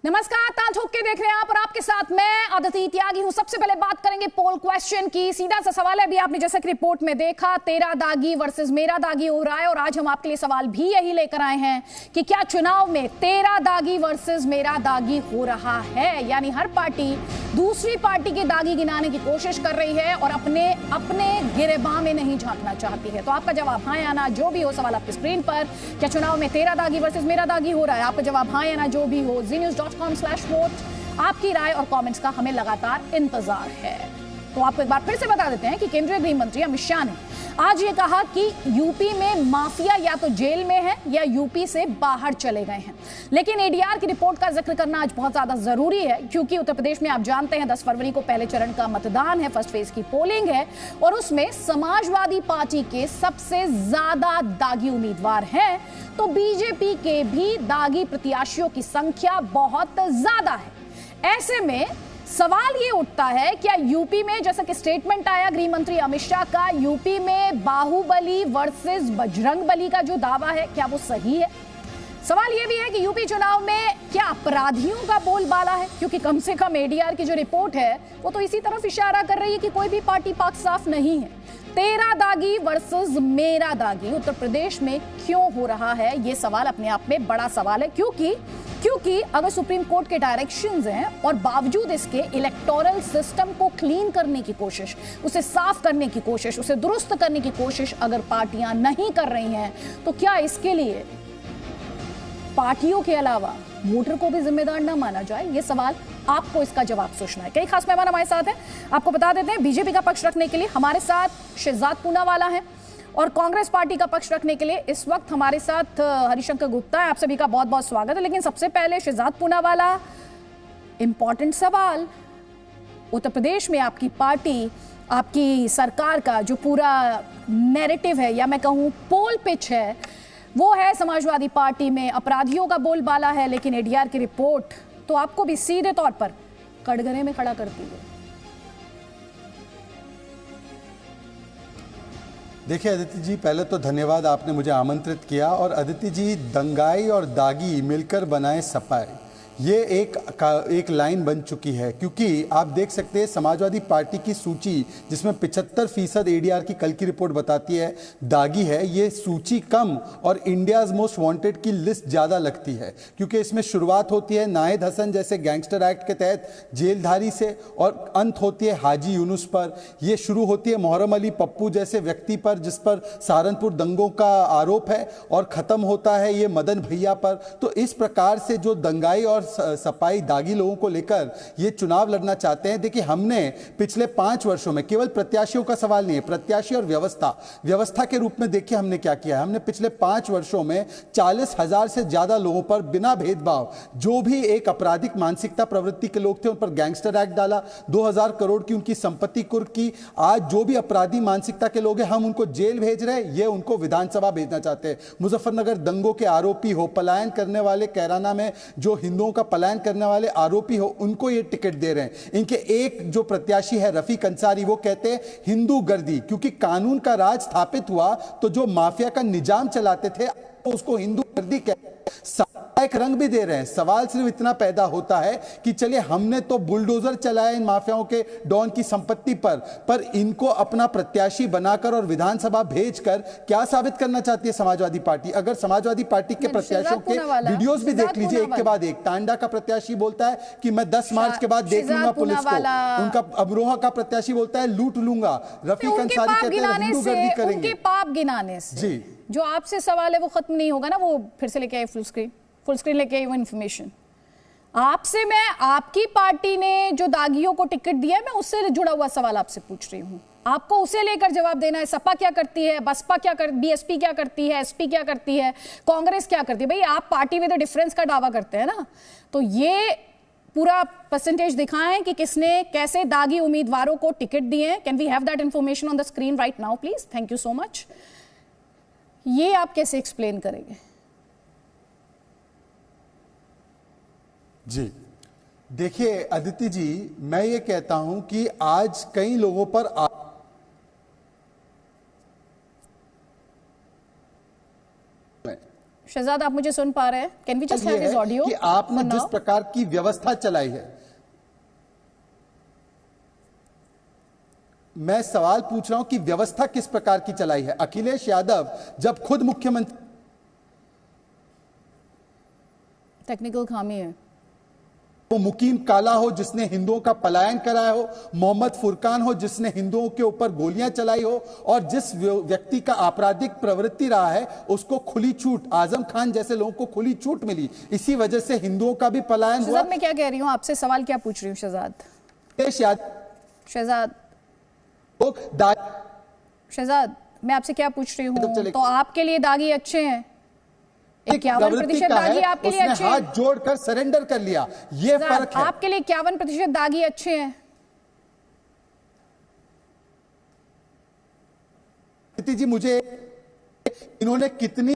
नमस्कार, ताल ठोक के देख रहे हैं आप और आपके साथ मैं अदिति त्यागी हूं। सबसे पहले बात करेंगे पोल क्वेश्चन की। सीधा सा सवाल है, अभी आपने जैसे कि रिपोर्ट में देखा, तेरा दागी वर्सेस मेरा दागी हो रहा है और आज हम आपके लिए सवाल भी यही लेकर आए हैं कि क्या चुनाव में तेरा दागी वर्सेस मेरा दागी हो रहा है, यानी हर पार्टी दूसरी पार्टी के दागी गिनाने की कोशिश कर रही है और अपने गिरेबां में नहीं झांकना चाहती है। तो आपका जवाब हाँ या ना, जो भी हो सवाल आपकी स्क्रीन पर, क्या चुनाव में तेरा दागी वर्सेस मेरा दागी हो रहा है? आपका जवाब हाँ या ना, जो भी हो। znews.com/vote। आपकी राय और कमेंट्स का हमें लगातार इंतजार है। तो आपको एक बार फिर से बता देते हैं कि केंद्रीय गृह मंत्री अमित शाह ने आज ये कहा कि यूपी में माफिया या तो जेल में है या यूपी से बाहर चले गए हैं। लेकिन एडीआर की रिपोर्ट का जिक्र करना आज बहुत ज्यादा जरूरी है, क्योंकि उत्तर प्रदेश में आप जानते हैं 10 फरवरी को पहले चरण का मतदान है, फर्स्ट फेज की पोलिंग है और उसमें समाजवादी पार्टी के सबसे ज्यादा दागी उम्मीदवार हैं, तो बीजेपी के भी दागी प्रत्याशियों की संख्या बहुत ज्यादा है। ऐसे में सवाल ये उठता है, क्या यूपी में, जैसा कि स्टेटमेंट आया गृह मंत्री अमित शाह का, यूपी में बाहुबली वर्सेस बजरंगबली का जो दावा है, क्या वो सही है? सवाल ये भी है कि यूपी चुनाव में क्या अपराधियों का बोलबाला है, क्योंकि कम से कम एडीआर की जो रिपोर्ट है वो तो इसी तरफ इशारा कर रही है कि कोई भी पार्टी पाक साफ नहीं है। तेरा दागी वर्सेस मेरा दागी उत्तर प्रदेश में क्यों हो रहा है, ये सवाल अपने आप में बड़ा सवाल है, क्योंकि अगर सुप्रीम कोर्ट के डायरेक्शंस हैं और बावजूद इसके इलेक्टोरल सिस्टम को क्लीन करने की कोशिश, उसे साफ करने की कोशिश, उसे दुरुस्त करने की कोशिश अगर पार्टियां नहीं कर रही हैं, तो क्या इसके लिए पार्टियों के अलावा वोटर को भी जिम्मेदार ना माना जाए? ये सवाल आपको इसका जवाब सोचना है। कई खास मेहमान हमारे साथ हैं, आपको बता देते हैं। बीजेपी का पक्ष रखने के लिए हमारे साथ शहजाद पूनावाला है और कांग्रेस पार्टी का पक्ष रखने के लिए इस वक्त हमारे साथ हरिशंकर गुप्ता है। आप सभी का बहुत बहुत स्वागत है। लेकिन सबसे पहले शहजाद पूनावाला, इंपॉर्टेंट सवाल, उत्तर प्रदेश में आपकी पार्टी, आपकी सरकार का जो पूरा नैरेटिव है या मैं कहूँ पोल पिच है, वो है समाजवादी पार्टी में अपराधियों का बोलबाला है, लेकिन एडीआर की रिपोर्ट तो आपको भी सीधे तौर पर कटघरे में खड़ा करती है। देखिए अदिति जी, पहले तो धन्यवाद, आपने मुझे आमंत्रित किया। और अदिति जी, दंगाई और दागी मिलकर बनाए सपाई, ये एक लाइन बन चुकी है, क्योंकि आप देख सकते हैं समाजवादी पार्टी की सूची जिसमें 75% एडीआर की कल की रिपोर्ट बताती है दागी है, ये सूची कम और इंडियाज मोस्ट वांटेड की लिस्ट ज़्यादा लगती है, क्योंकि इसमें शुरुआत होती है नाहिद हसन जैसे गैंगस्टर एक्ट के तहत जेलधारी से और अंत होती है हाजी यूनुस पर। ये शुरू होती है मोहर्रम अली पप्पू जैसे व्यक्ति पर जिस पर सहारनपुर दंगों का आरोप है और ख़त्म होता है ये मदन भैया पर। तो इस प्रकार से जो दंगाई और सपाई दागी लोगों को लेकर ये चुनाव लड़ना चाहते हैं। देखिए, हमने पिछले 5 वर्षों में, केवल प्रत्याशियों का सवाल नहीं है, प्रत्याशी और व्यवस्था के रूप में देखिए हमने क्या किया है। हमने पिछले 5 वर्षों में 40,000 से ज्यादा लोगों पर बिना भेदभाव, जो भी एक आपराधिक मानसिकता प्रवृत्ति के लोग थे उन पर गैंगस्टर एक्ट डाला, 2000 करोड़ की उनकी संपत्ति कुर्क की। आज जो भी अपराधी मानसिकता के लोग हैं हम उनको जेल भेज रहे हैं, ये उनको विधानसभा भेजना चाहते हैं। मुजफ्फरनगर दंगों के आरोपी हो, पलायन करने वाले, कैराना में जो हिंदुओं का पलायन करने वाले आरोपी हो, उनको ये टिकट दे रहे हैं। इनके एक जो प्रत्याशी है रफीक अंसारी, वो कहते हैं हिंदू गर्दी, क्योंकि कानून का राज स्थापित हुआ तो जो माफिया का निजाम चलाते थे तो उसको हिंदू गर्दी कहते हैं। एक रंग भी दे रहे हैं। सवाल सिर्फ इतना पैदा होता है कि चलिए हमने तो बुलडोजर चलाया इन माफियाओं के डॉन की संपत्ति पर इनको अपना प्रत्याशी बनाकर और विधानसभा भेजकर क्या साबित करना चाहती है समाजवादी पार्टी? अगर समाजवादी पार्टी के प्रत्याशियों के वीडियोस भी देख लीजिए एक के बाद एक। टांडा का प्रत्याशी बोलता है कि मैं 10 मार्च के बाद देख लूंगा पुलिस को। उनका अमरोहा का प्रत्याशी बोलता है लूट लूंगा। रफीक अंसारी कहते हैं हिंदू गर्दी करेंगे। उनके पाप गिनाने से जी जो आपसे सवाल है वो खत्म नहीं होगा ना। वो फिर से लेके आए फुल स्क्रीन लेके आई वो इन्फॉर्मेशन आपसे। मैं आपकी पार्टी ने जो दागियों को टिकट दिया है, मैं उससे जुड़ा हुआ सवाल आपसे पूछ रही हूँ। आपको उसे लेकर जवाब देना है। सपा क्या करती है, बसपा क्या कर, बीएसपी क्या करती है, एसपी क्या करती है, कांग्रेस क्या करती है? भाई आप पार्टी विद डिफरेंस का दावा करते हैं ना, तो ये पूरा परसेंटेज दिखाएं कि किसने कैसे दागी उम्मीदवारों को टिकट दिए हैं। Can we have that information on the screen right now please? Thank you so much. ये आप कैसे एक्सप्लेन करेंगे? जी देखिए अदिति जी, मैं ये कहता हूं कि आज कई लोगों पर शहजाद, आप मुझे सुन पा रहे हैं? Can we just have his audio? कि आपने जिस प्रकार की व्यवस्था चलाई है, मैं सवाल पूछ रहा हूं कि व्यवस्था किस प्रकार की चलाई है। अखिलेश यादव जब खुद मुख्यमंत्री, टेक्निकल खामी है, वो मुकीम काला हो जिसने हिंदुओं का पलायन कराया हो, मोहम्मद फुरकान हो जिसने हिंदुओं के ऊपर गोलियां चलाई हो, और जिस व्यक्ति का आपराधिक प्रवृत्ति रहा है उसको खुली छूट, आजम खान जैसे लोगों को खुली छूट मिली, इसी वजह से हिंदुओं का भी पलायन हुआ। मैं क्या कह रही हूं आपसे, सवाल क्या पूछ रही हूं शहजाद? शहजाद, मैं आपसे क्या पूछ रही हूं? तो आपके लिए दागी अच्छे हैं, 51% दागी आपके लिए अच्छे हैं, हाथ जोड़कर सरेंडर कर लिया, ये फर्क है। आपके लिए 51% दागी अच्छे हैं। जी, मुझे इन्होंने कितनी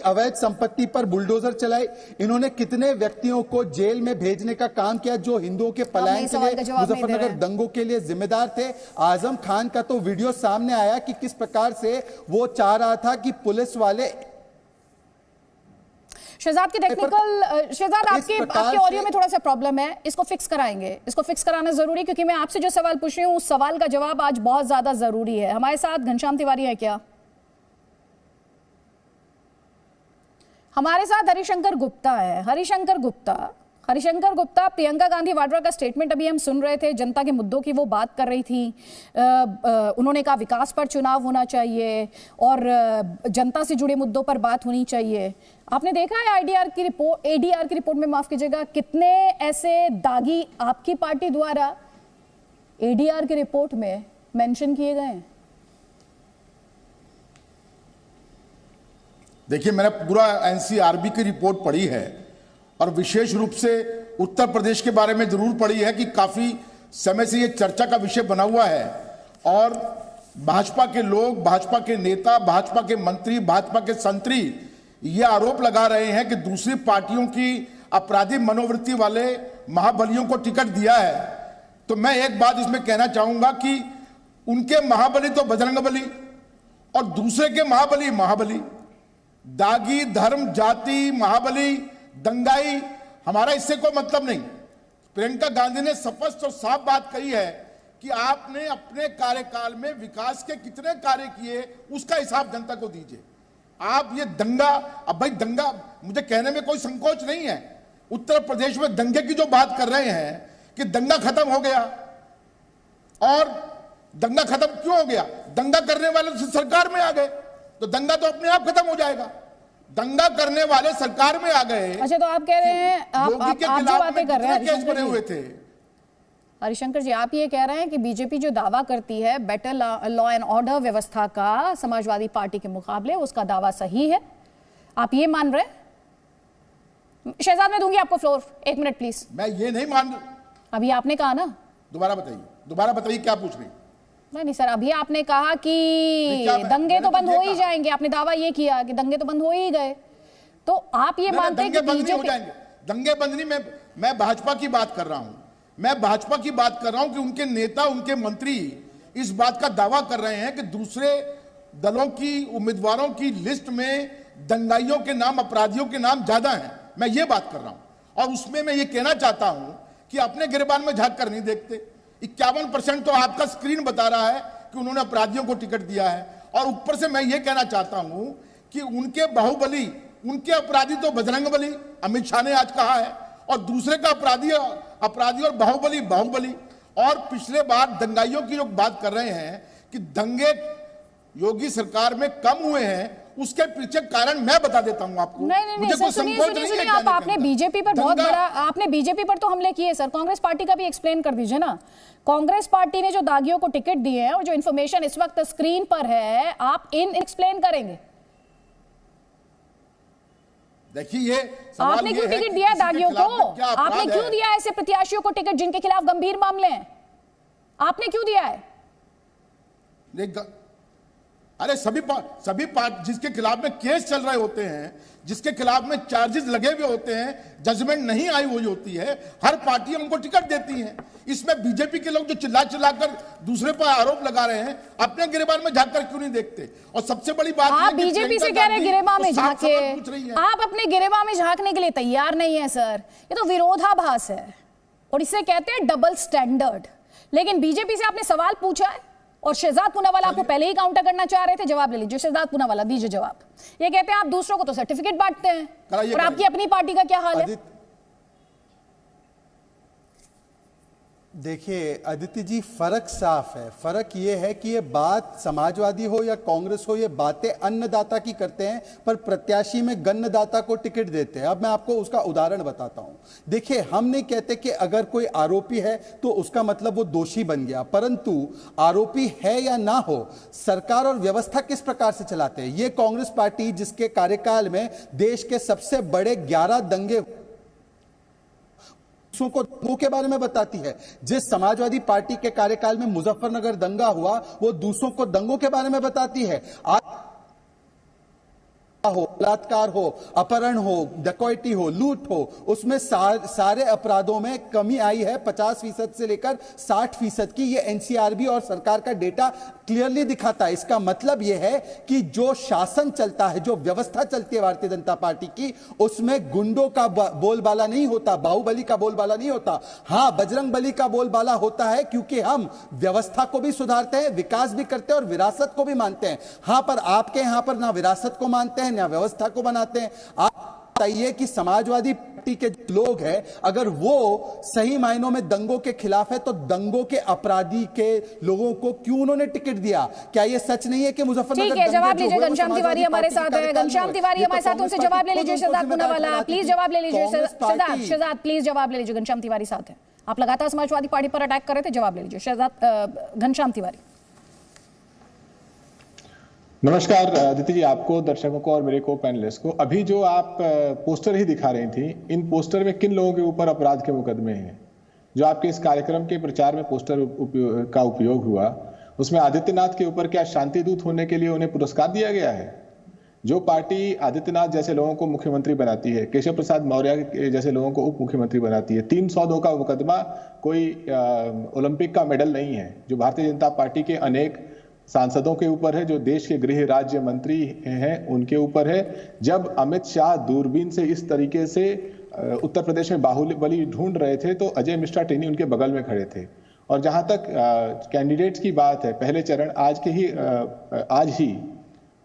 अवैध संपत्ति पर बुलडोजर चलाई, इन्होंने कितने व्यक्तियों को जेल में भेजने का काम किया जो हिंदुओं के पलायन के लिए, मुजफ्फरनगर दंगों के लिए जिम्मेदार थे। आजम खान का तो वीडियो सामने आया कि किस प्रकार से वो चाह रहा था कि पुलिस वाले, शहजाद की टेक्निकल, शहजाद आपके ऑडियो में थोड़ा सा प्रॉब्लम है, इसको फिक्स कराएंगे, इसको फिक्स कराना जरूरी, क्योंकि मैं आपसे जो सवाल पूछ रही हूँ उस सवाल का जवाब आज बहुत ज्यादा जरूरी है। हमारे साथ घनश्याम तिवारी है क्या? हमारे साथ हरिशंकर गुप्ता है। हरिशंकर गुप्ता, प्रियंका गांधी वाड्रा का स्टेटमेंट अभी हम सुन रहे थे, जनता के मुद्दों की वो बात कर रही थी। उन्होंने कहा विकास पर चुनाव होना चाहिए और जनता से जुड़े मुद्दों पर बात होनी चाहिए। आपने देखा है एडीआर की रिपोर्ट में, माफ कीजिएगा, कितने ऐसे दागी आपकी पार्टी द्वारा एडीआर की रिपोर्ट में मेंशन किए गए हैं? देखिए, मैंने पूरा एनसीआरबी की रिपोर्ट पढ़ी है और विशेष रूप से उत्तर प्रदेश के बारे में जरूर पढ़ी है कि काफी समय से ये चर्चा का विषय बना हुआ है और भाजपा के लोग, भाजपा के नेता, भाजपा के मंत्री, भाजपा के संतरी ये आरोप लगा रहे हैं कि दूसरी पार्टियों की अपराधी मनोवृत्ति वाले महाबलियों को टिकट दिया है। तो मैं एक बात इसमें कहना चाहूंगा कि उनके महाबली तो बजरंगबली और दूसरे के महाबली, दागी, धर्म, जाति, महाबली, दंगाई, हमारा इससे कोई मतलब नहीं। प्रियंका गांधी ने स्पष्ट और साफ बात कही है कि आपने अपने कार्यकाल में विकास के कितने कार्य किए उसका हिसाब जनता को दीजिए। आप ये दंगा, अब भाई दंगा, मुझे कहने में कोई संकोच नहीं है, उत्तर प्रदेश में दंगे की जो बात कर रहे हैं कि दंगा खत्म हो गया, और दंगा खत्म क्यों हो गया? दंगा करने वाले सरकार में आ गए तो दंगा तो अपने आप खत्म हो जाएगा। दंगा करने वाले सरकार में आ गए। अच्छा, तो आप कह रहे हैं, आप जो बातें कर रहे हैं, केस बने हुए थे। हरिशंकर जी, आप ये कह रहे हैं कि बीजेपी जो दावा करती है बेटर लॉ एंड ऑर्डर व्यवस्था का समाजवादी पार्टी के मुकाबले, उसका दावा सही है, आप ये मान रहे हैं? शहजाद, मैं दूंगी आपको फ्लोर, 1 मिनट प्लीज। मैं ये नहीं मान रहा। अभी आपने कहा ना, दोबारा बताइए क्या पूछ रही? नहीं सर, अभी आपने कहा कि दंगे तो बंद हो ही जाएंगे, आपने दावा ये किया कि दंगे तो बंद हो ही गए, तो आप ये मानते हैं कि बीजेपी दंगे बंद नहीं? मैं भाजपा की बात कर रहा हूं, मैं भाजपा की बात कर रहा हूं कि उनके नेता, उनके मंत्री इस बात का दावा कर रहे हैं कि दूसरे दलों की उम्मीदवारों की लिस्ट में दंगाइयों के नाम, अपराधियों के नाम ज्यादा हैं। मैं ये बात कर रहा हूं और उसमें मैं ये कहना चाहता हूं कि अपने गिरबान में झांक कर नहीं देखते। 51% तो आपका स्क्रीन बता रहा है कि उन्होंने अपराधियों को टिकट दिया है, और ऊपर से मैं ये कहना चाहता हूं कि उनके बाहुबली, उनके अपराधी तो बजरंगबली, अमित शाह ने आज कहा है, और दूसरे का अपराधी और बाहुबली। और पिछले बार दंगाइयों की जो बात कर रहे हैं कि दंगे योगी सरकार में कम हुए हैं, उसके पीछे कारण मैं बता देता हूं आपको। नहीं, मुझे कोई संकोच नहीं है। आपने बीजेपी पर बहुत बड़ा, आपने बीजेपी पर तो हमले किए सर, कांग्रेस पार्टी का भी एक्सप्लेन कर दीजिए ना। कांग्रेस पार्टी ने जो दागियों को टिकट दिए हैं और जो इंफॉर्मेशन इस वक्त स्क्रीन पर है, आप एक्सप्लेन करेंगे। देखिए, ये आपने क्यों टिकट दिया दागियों को? आपने क्यों दिया ऐसे प्रत्याशियों को टिकट जिनके खिलाफ गंभीर मामले हैं? आपने क्यों दिया है? अरे सभी जिसके खिलाफ में केस चल रहे होते हैं, जिसके खिलाफ में चार्जेस लगे हुए होते हैं, जजमेंट नहीं आई हुई होती है, हर पार्टी उनको टिकट देती है। इसमें बीजेपी के लोग जो चिल्ला कर दूसरे पर आरोप लगा रहे हैं, अपने गिरेबान में झांक कर क्यों नहीं देखते? और सबसे बड़ी बात, आप बीजेपी से कह रहे हैं गिरेबान में झांके, आप अपने गिरेबान में झांकने के लिए तैयार नहीं है सर। ये तो विरोधाभास है और इसे कहते हैं डबल स्टैंडर्ड। लेकिन बीजेपी से आपने सवाल पूछा है और शहजाद पूनावाला आपको पहले ही काउंटर करना चाह रहे थे। जवाब ले लीजिए शहजाद पूनावाला, दीजिए जवाब। ये कहते हैं आप दूसरों को तो सर्टिफिकेट बांटते हैं और आपकी अपनी पार्टी का क्या हाल है? देखिए अदिति जी, फर्क साफ है। फर्क ये है कि ये बात समाजवादी हो या कांग्रेस हो, ये बातें अन्नदाता की करते हैं पर प्रत्याशी में गन्नदाता को टिकट देते हैं। अब मैं आपको उसका उदाहरण बताता हूं। देखिए, हम नहीं कहते कि अगर कोई आरोपी है तो उसका मतलब वो दोषी बन गया, परंतु आरोपी है या ना हो, सरकार और व्यवस्था किस प्रकार से चलाते हैं। ये कांग्रेस पार्टी जिसके कार्यकाल में देश के सबसे बड़े 11 दंगे को दंगों के बारे में बताती है। जिस समाजवादी पार्टी के कार्यकाल में मुजफ्फरनगर दंगा हुआ, वो दूसरों को दंगों के बारे में बताती है। हो, बलात्कार हो, अपहरण हो, डकैती हो, लूट हो, उसमें सारे अपराधों में कमी आई है 50% से लेकर 60% की। ये एनसीआरबी और सरकार का डेटा क्लियरली दिखाता है। इसका मतलब यह है कि जो शासन चलता है, जो व्यवस्था चलती है भारतीय जनता पार्टी की, उसमें गुंडों का बोलबाला नहीं होता, बाहुबली का बोलबाला नहीं होता। हां, बजरंग बली का बोलबाला होता है, क्योंकि हम व्यवस्था को भी सुधारते हैं, विकास भी करते हैं और विरासत को भी मानते हैं। हां, पर आपके यहां पर ना विरासत को मानते हैं ना व्यवस्था को बनाते हैं। आप बताइए कि समाजवादी पार्टी के लोग हैं, अगर वो सही मायनों में दंगों के खिलाफ है तो दंगों के अपराधी के लोगों को क्यों उन्होंने टिकट दिया? क्या ये सच नहीं है कि मुजफ्फरनगर? ठीक है, जवाब लीजिए। घनश्याम तिवारी हमारे साथ है। घनश्याम तिवारी हमारे साथ, उनसे जवाब ले लीजिए। शहजाद पूनावाला प्लीज जवाब ले लीजिए। शहजाद प्लीज जवाब ले लीजिए। घनश्याम तिवारी साथ है। आप लगातार समाजवादी पार्टी पर अटैक कर रहे थे, जवाब ले लीजिए शहजाद। घनश्याम तिवारी। नमस्कार अदिति जी, आपको, दर्शकों को और मेरे को पैनलिस्ट को। अभी जो आप पोस्टर ही दिखा रही थी, इन पोस्टर में किन लोगों के ऊपर अपराध के मुकदमे हैं? जो आपके इस कार्यक्रम के प्रचार में पोस्टर का उपयोग हुआ, उसमें आदित्यनाथ के ऊपर क्या शांति दूत होने के लिए उन्हें पुरस्कार दिया गया है? जो पार्टी आदित्यनाथ जैसे लोगों को मुख्यमंत्री बनाती है, केशव प्रसाद मौर्य जैसे लोगों को उप मुख्यमंत्री बनाती है, 302 का मुकदमा कोई ओलंपिक का मेडल नहीं है। जो भारतीय जनता पार्टी के अनेक सांसदों के ऊपर है, जो देश के गृह राज्य मंत्री हैं उनके ऊपर है। जब अमित शाह दूरबीन से इस तरीके से उत्तर प्रदेश में बाहुबली ढूंढ रहे थे तो अजय मिश्रा टेनी उनके बगल में खड़े थे। और जहां तक कैंडिडेट्स की बात है, पहले चरण आज ही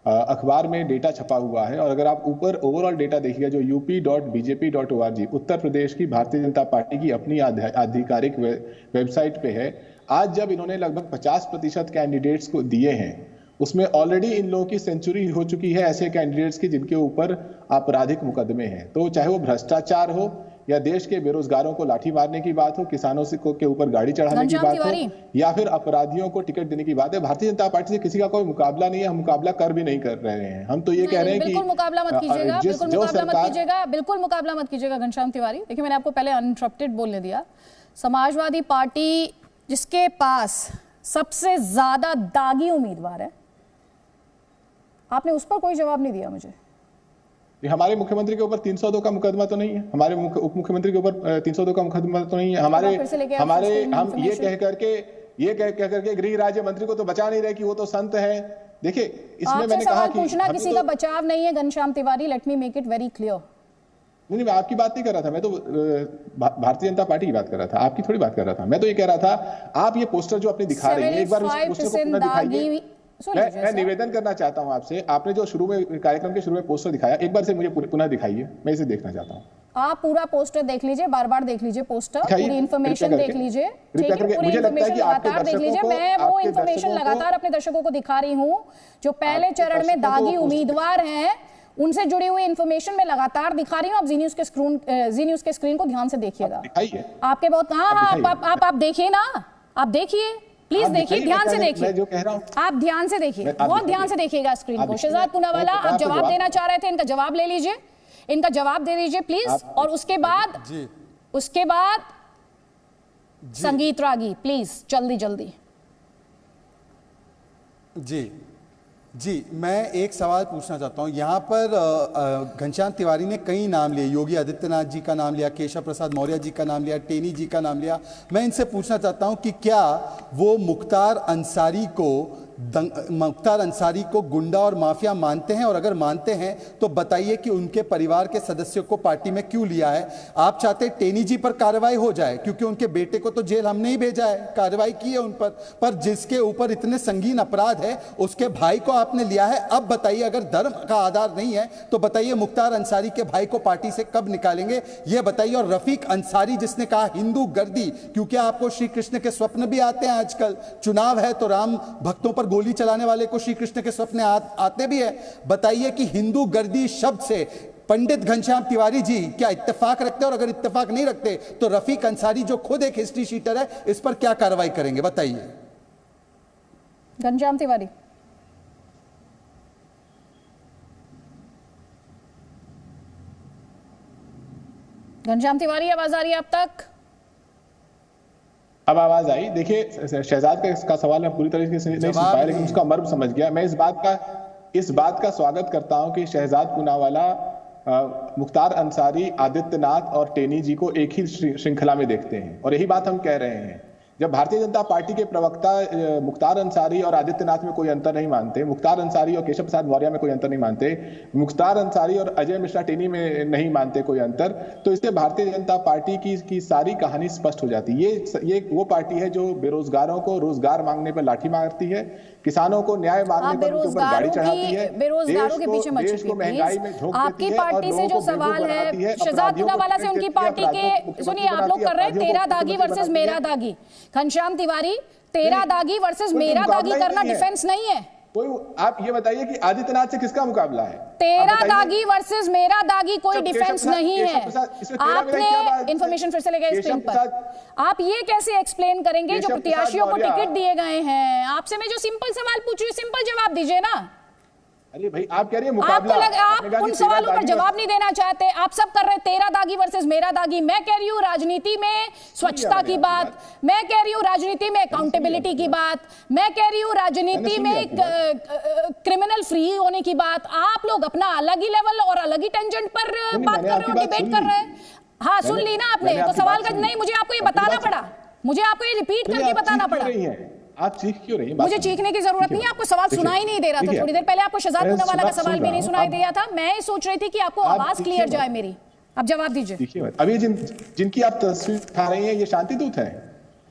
अखबार में डेटा छपा हुआ है। और अगर आप ऊपर ओवरऑल डेटा देखिएगा, जो up.bjp.org उत्तर प्रदेश की भारतीय जनता पार्टी की अपनी आधिकारिक वेबसाइट पे है, आज जब इन्होंने लगभग 50% कैंडिडेट्स को दिए हैं, उसमें ऑलरेडी इन लोगों की सेंचुरी हो चुकी है ऐसे कैंडिडेट्स की जिनके ऊपर आपराधिक मुकदमे हैं। तो चाहे वो भ्रष्टाचार हो या देश के बेरोजगारों को लाठी मारने की बात हो, किसानों के ऊपर गाड़ी चढ़ाने की बात हो, या फिर अपराधियों को टिकट देने की बात है, भारतीय जनता पार्टी से किसी का कोई मुकाबला नहीं है। हम मुकाबला कर भी नहीं कर रहे हैं। हम तो ये कह रहे हैं कि बिल्कुल मुकाबला मत कीजिएगा, बिल्कुल मुकाबला मत कीजिएगा, बिल्कुल मुकाबला मत कीजिएगा घनश्याम तिवारी। देखिए, मैंने आपको पहले अनइंटरप्टेड बोलने दिया। समाजवादी पार्टी जिसके पास सबसे ज्यादा दागी उम्मीदवार है, आपने उस पर कोई जवाब नहीं दिया मुझे। हमारे मुख्यमंत्री के ऊपर 302 का मुकदमा तो नहीं है, हमारे उप मुख्यमंत्री के ऊपर 302 का मुकदमा तो नहीं है। हम ये कह करके गृह राज्य मंत्री को तो बचा नहीं रहे कि वो तो संत है। देखिए, इसमें मैंने कहा कि पूछना किसी का बचाव नहीं है Ghanshyam Tiwari, let me make it very clear. नहीं, मैं आपकी बात नहीं कर रहा था, मैं तो भारतीय जनता पार्टी की बात कर रहा था, आपकी थोड़ी बात कर रहा था। मैं तो ये कह रहा था, आप ये पोस्टर जो अपने दिखा रही हैं, एक बार उस पोस्टर को पुनः दिखाइए। मैं निवेदन करना चाहता हूं आपसे, आपने जो शुरू में कार्यक्रम के शुरू में पोस्टर दिखाया, एक बार से मुझे पुनः दिखाइए, मैं इसे देखना चाहता हूं। आप पूरा पोस्टर देख लीजिए, बार बार देख लीजिए पोस्टर, पूरी इन्फॉर्मेशन देख लीजिए, ठीक है, पूरी इन्फॉर्मेशन लगातार देख लीजिए। मैं वो इन्फॉर्मेशन लगातार अपने दर्शकों को दिखा रही हूँ जो पहले चरण में दागी उम्मीदवार हैं, उनसे जुड़ी हुई इंफॉर्मेशन में लगातार दिखा रही हूँ। आप जी न्यूज के स्क्रीन को ध्यान से देखिएगा। आपके बहुत आप देखिए ना, आप देखिए, प्लीज देखिए, ध्यान से देखिए, जो कह रहा हूं आप ध्यान से देखिए, बहुत ध्यान से देखिएगा स्क्रीन को। शहजाद पूनावाला, आप जवाब देना चाह रहे थे, इनका जवाब ले लीजिए, इनका जवाब दे दीजिए प्लीज। और उसके बाद संगीत रागी, प्लीज जल्दी जल्दी। जी जी, मैं एक सवाल पूछना चाहता हूँ। यहाँ पर घनश्याम तिवारी ने कई नाम लिए, योगी आदित्यनाथ जी का नाम लिया, केशव प्रसाद मौर्य जी का नाम लिया, टेनी जी का नाम लिया। मैं इनसे पूछना चाहता हूँ कि क्या वो मुख्तार अंसारी को गुंडा और माफिया मानते हैं, और अगर मानते हैं तो बताइए कि उनके परिवार के सदस्यों को पार्टी में क्यों लिया है। आप चाहते टेनी जी पर कार्रवाई हो जाए क्योंकि उनके बेटे को तो जेल हमने ही भेजा है, कार्रवाई की है उन पर जिसके ऊपर इतने संगीन अपराध है उसके भाई को आपने लिया है। अब बताइए, अगर धर्म का आधार नहीं है तो बताइए मुख्तार अंसारी के भाई को पार्टी से कब निकालेंगे, यह बताइए। और रफीक अंसारी जिसने कहा हिंदू गर्दी, क्योंकि आपको श्री कृष्ण के स्वप्न भी आते हैं, आजकल चुनाव है तो राम भक्तों पर गोली चलाने वाले को श्री कृष्ण के स्वप्न आते भी है। बताइए कि हिंदू गर्दी शब्द से पंडित घनश्याम तिवारी जी क्या इत्तेफाक रखते हैं, और अगर इत्तेफाक नहीं रखते तो रफीक अंसारी जो खुद एक हिस्ट्री शीटर है इस पर क्या कार्रवाई करेंगे, बताइए। घनश्याम तिवारी। घनश्याम तिवारी, आवाज आ रही है आप तक? अब आवाज आई। देखिए, शहजाद का सवाल मैं पूरी तरीके से नहीं सुन पाया, लेकिन उसका मर्म समझ गया। मैं इस बात का स्वागत करता हूं कि शहजाद पूनावाला मुख्तार अंसारी, आदित्यनाथ और टेनी जी को एक ही श्रृंखला में देखते हैं, और यही बात हम कह रहे हैं। जब भारतीय जनता पार्टी के प्रवक्ता मुख्तार अंसारी और आदित्यनाथ में कोई अंतर नहीं मानते, मुख्तार अंसारी और केशव प्रसाद मौर्य में कोई अंतर नहीं मानते, मुख्तार अंसारी और अजय मिश्रा टेनी में नहीं मानते कोई अंतर, तो इससे भारतीय जनता पार्टी की सारी कहानी स्पष्ट हो जाती है। ये वो पार्टी है जो बेरोजगारों को रोजगार मांगने पर लाठी मारती है, किसानों को न्याय मांगने पर उनके ऊपर गाड़ी चढ़ाती है, बेरोजगारों के पीछे मत छुपिए। आपकी पार्टी से जो सवाल है शहजाद पूनावाला से, उनकी पार्टी के, सुनिए, आप लोग कर रहे हैं तेरा दागी वर्सेस मेरा दागी। घनश्याम तिवारी, तेरा दागी वर्सेस मेरा दागी करना डिफेंस नहीं है। आप ये बताइए कि आदित्यनाथ से किसका मुकाबला है? तेरा दागी वर्सेस मेरा दागी कोई डिफेंस नहीं है। आपने इंफॉर्मेशन फिर से ले गए स्क्रीन पर। आप ये कैसे एक्सप्लेन करेंगे जो प्रत्याशियों को टिकट दिए गए हैं? आपसे मैं जो सिंपल सवाल पूछ रही हूँ, सिंपल जवाब दीजिए ना। अरे भाई, आप कह रही हैं मुकाबला, आप उन सवालों पर जवाब नहीं देना चाहते। आप सब कर रहे हैं तेरा दागी वर्सेस मेरा दागी। मैं कह रही हूँ राजनीति में स्वच्छता की बात, मैं कह रही हूँ राजनीति में अकाउंटेबिलिटी की बात, मैं कह रही हूँ राजनीति में क्रिमिनल फ्री होने की बात। आप लोग अपना अलग ही लेवल और अलग ही टेंजेंट पर बात कर रहे हो, डिबेट कर रहे हैं। हाँ, सुन ली ना आपने, तो सवाल का नहीं, मुझे आपको ये बताना पड़ा, मुझे आपको ये रिपीट करके बताना पड़ा। आप चीख क्यों रही हैं? मुझे चीखने की जरूरत नहीं है, आपको सवाल सुनाई नहीं दे रहा था। थोड़ी देर पहले आपको शहजाद पूनावाला का सवाल भी नहीं सुनाई दिया था। मैं सोच रही थी कि आपको आवाज क्लियर जाए मेरी। अब जवाब दीजिए। अभी जिनकी आप तस्वीर दिखा रही हैं ये शांति दूत है।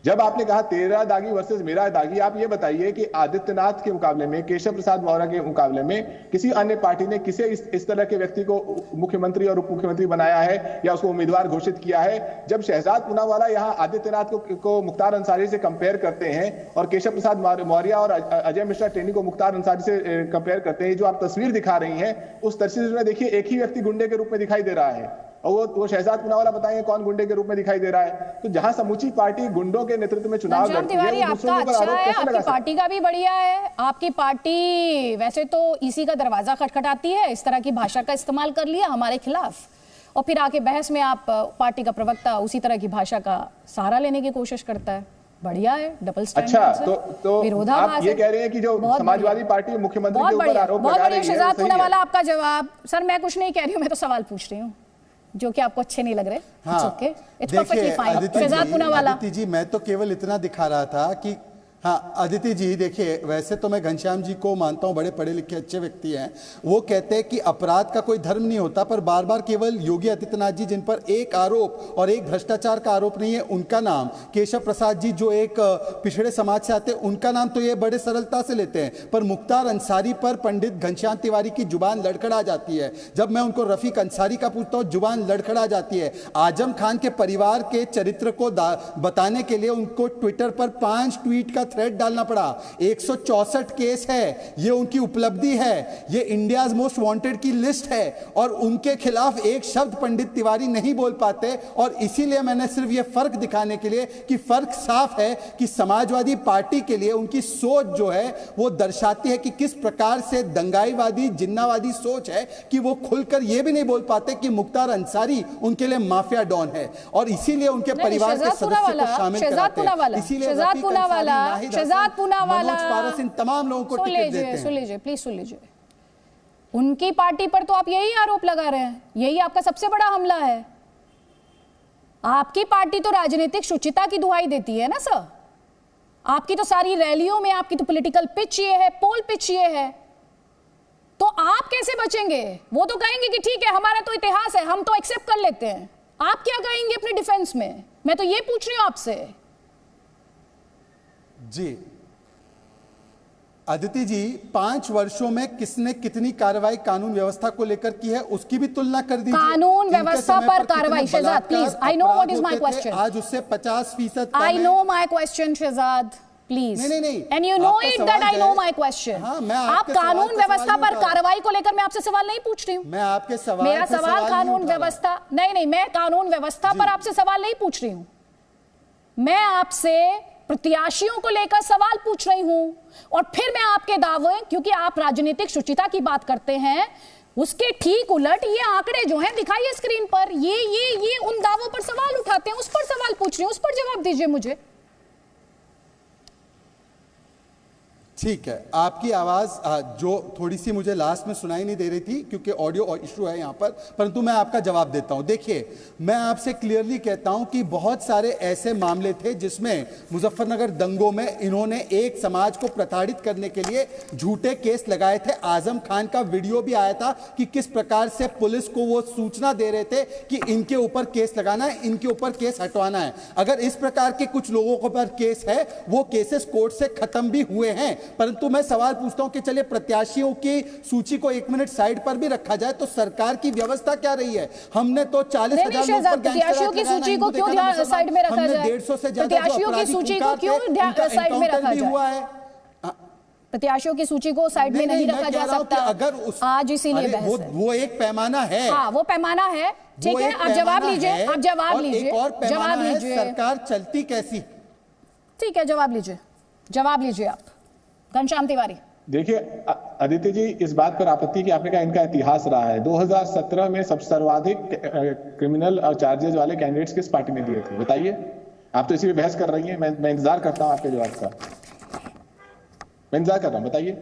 जब आपने कहा तेरा दागी वर्सेस मेरा दागी, आप ये बताइए कि आदित्यनाथ के मुकाबले में, केशव प्रसाद मौर्य के मुकाबले में किसी अन्य पार्टी ने किसे इस तरह के व्यक्ति को मुख्यमंत्री और उप मुख्यमंत्री बनाया है या उसको उम्मीदवार घोषित किया है? जब शहजाद पूनावाला यहाँ आदित्यनाथ को मुख्तार अंसारी से कंपेयर करते हैं और केशव प्रसाद मौर्य और अजय मिश्रा टेनी को मुख्तार अंसारी से कंपेयर करते हैं, जो आप तस्वीर दिखा रही हैं उस तस्वीर में देखिए एक ही व्यक्ति गुंडे के रूप में दिखाई दे रहा है, और वो शहजाद पूनावाला बताएंगे कौन गुंडे के रूप में दिखाई दे रहा है। तो जहां समूची पार्टी गुंडों के नेतृत्व में चुनाव लड़ती है, आपका अच्छा है, आपकी पार्टी का भी बढ़िया है। आपकी पार्टी वैसे तो इसी का दरवाजा खटखटाती है, इस तरह की भाषा का इस्तेमाल कर लिया हमारे खिलाफ, और फिर आके बहस में आप पार्टी का प्रवक्ता उसी तरह की भाषा का सहारा लेने की कोशिश करता है। बढ़िया है, डबल स्टैंडर्ड। अच्छा, तो आप ये कह रहे हैं कि जो समाजवादी पार्टी मुख्यमंत्री के ऊपर आरोप लगा रही है, शहजाद पूनावाला आपका जवाब। सर, मैं कुछ नहीं कह रही हूँ, मैं तो सवाल पूछ रही हूँ जो कि आपको अच्छे नहीं लग रहे। हाँ, देखिए अदिति जी, मैं तो केवल इतना दिखा रहा था कि हाँ अदिति जी देखिए, वैसे तो मैं घनश्याम जी को मानता हूँ बड़े पढ़े लिखे अच्छे व्यक्ति हैं। वो कहते हैं कि अपराध का कोई धर्म नहीं होता, पर बार बार केवल योगी आदित्यनाथ जी जिन पर एक आरोप और एक भ्रष्टाचार का आरोप नहीं है उनका नाम, केशव प्रसाद जी जो एक पिछड़े समाज से आते हैं उनका नाम तो ये बड़े सरलता से लेते हैं, पर मुख्तार अंसारी पर पंडित घनश्याम तिवारी की जुबान लड़खड़ा जाती है। जब मैं उनको रफीक अंसारी का पूछता हूँ जुबान लड़खड़ा जाती है। आजम खान के परिवार के चरित्र को बताने के लिए उनको ट्विटर पर 5 ट्वीट का थ्रेड डालना पड़ा। 164 केस है, ये उनकी उपलब्धि है, ये इंडियाज मोस्ट वांटेड की लिस्ट है, और उनके खिलाफ एक शब्द पंडित तिवारी नहीं बोल पाते। और इसीलिए मैंने सिर्फ ये फर्क दिखाने के लिए कि फर्क साफ है कि समाजवादी पार्टी के लिए उनकी सोच जो है वो दर्शाती है कि किस प्रकार से दंगाईवादी जिन्नावादी सोच है कि वो खुलकर ये भी नहीं बोल पाते कि मुख्तार अंसारी उनके लिए माफिया डॉन है, और इसीलिए उनके परिवार के सदस्य को शामिल कराते हैं। इसीलिए नाहिद शहजाद हसन, पूनावाला, मनोज पारस, इन तमाम लोगों को टिकट देते हैं। सुन लीजिए प्लीज, सुन लीजिए। उनकी पार्टी पर तो आप यही आरोप लगा रहे हैं, यही आपका सबसे बड़ा हमला है। आपकी पार्टी तो राजनीतिक शुचिता की दुहाई देती है ना सर। आपकी तो सारी रैलियों में आपकी तो पॉलिटिकल पिच ये है, पोल पिच ये है, तो आप कैसे बचेंगे? वो तो कहेंगे कि ठीक है हमारा तो इतिहास है, हम तो एक्सेप्ट कर लेते हैं। आप क्या कहेंगे अपने डिफेंस में? मैं तो ये पूछ रही हूं आपसे। जी अदिति जी, 5 वर्षों में किसने कितनी कार्रवाई कानून व्यवस्था को लेकर की है, उसकी भी तुलना कर दीजिए। कानून व्यवस्था पर कार्रवाई, Shehzad please, I know what is my question. आज उससे 50% I know my question Shehzad please. नहीं, and you know it that I know my question. आप कानून व्यवस्था पर कार्रवाई को लेकर मैं आपसे सवाल नहीं पूछ रही हूँ। मैं आपके सवाल, मेरा सवाल कानून व्यवस्था नहीं, मैं कानून व्यवस्था पर आपसे सवाल नहीं पूछ रही हूं। मैं आपसे प्रत्याशियों को लेकर सवाल पूछ रही हूं, और फिर मैं आपके दावे, क्योंकि आप राजनीतिक शुचिता की बात करते हैं, उसके ठीक उलट ये आंकड़े जो हैं दिखाइए स्क्रीन पर, ये उन दावों पर सवाल उठाते हैं, उस पर सवाल पूछ रही हूं, उस पर जवाब दीजिए मुझे। ठीक है, आपकी आवाज जो थोड़ी सी मुझे लास्ट में सुनाई नहीं दे रही थी क्योंकि ऑडियो इशू है यहां पर, परंतु मैं आपका जवाब देता हूं। देखिए, मैं आपसे क्लियरली कहता हूं कि बहुत सारे ऐसे मामले थे जिसमें मुजफ्फरनगर दंगों में इन्होंने एक समाज को प्रताड़ित करने के लिए झूठे केस लगाए थे। आजम खान का वीडियो भी आया था कि किस प्रकार से पुलिस को वो सूचना दे रहे थे कि इनके ऊपर केस लगाना है, इनके ऊपर केस हटवाना है। अगर इस प्रकार के कुछ लोगों के ऊपर केस है, वो केसेस कोर्ट से खत्म भी हुए हैं। परंतु मैं सवाल पूछता हूं कि चलिए प्रत्याशियों की सूची को 1 मिनट साइड पर भी रखा जाए, तो सरकार की व्यवस्था क्या रही है? हमने तो 40,000 प्रत्याशियों की सूची को क्यों साइड में रखा जाए? 150 से ज्यादा प्रत्याशियों की सूची को क्यों साइड में रखा जाए? प्रत्याशियों की सूची को साइड में नहीं रखा जा सकता अगर आज, इसीलिए बहस है। वो एक पैमाना है। हाँ, वो पैमाना है, ठीक है। आप जवाब लीजिए, आप जवाब लीजिए, जवाब लीजिए। सरकार चलती कैसी? ठीक है, जवाब लीजिए, जवाब लीजिए आप घनश्याम तिवारी। देखिए अदिति जी, इस बात पर आपत्ति कि आपने कहा इनका इतिहास रहा है। 2017 में सबसे सर्वाधिक क्रिमिनल चार्जेस वाले कैंडिडेट्स किस पार्टी ने दिए थे, बताइए। आप तो इसी पे बहस कर रही हैं, मैं इंतजार करता हूं आपके जवाब का, मैं इंतजार कर रहा हूं, बताइए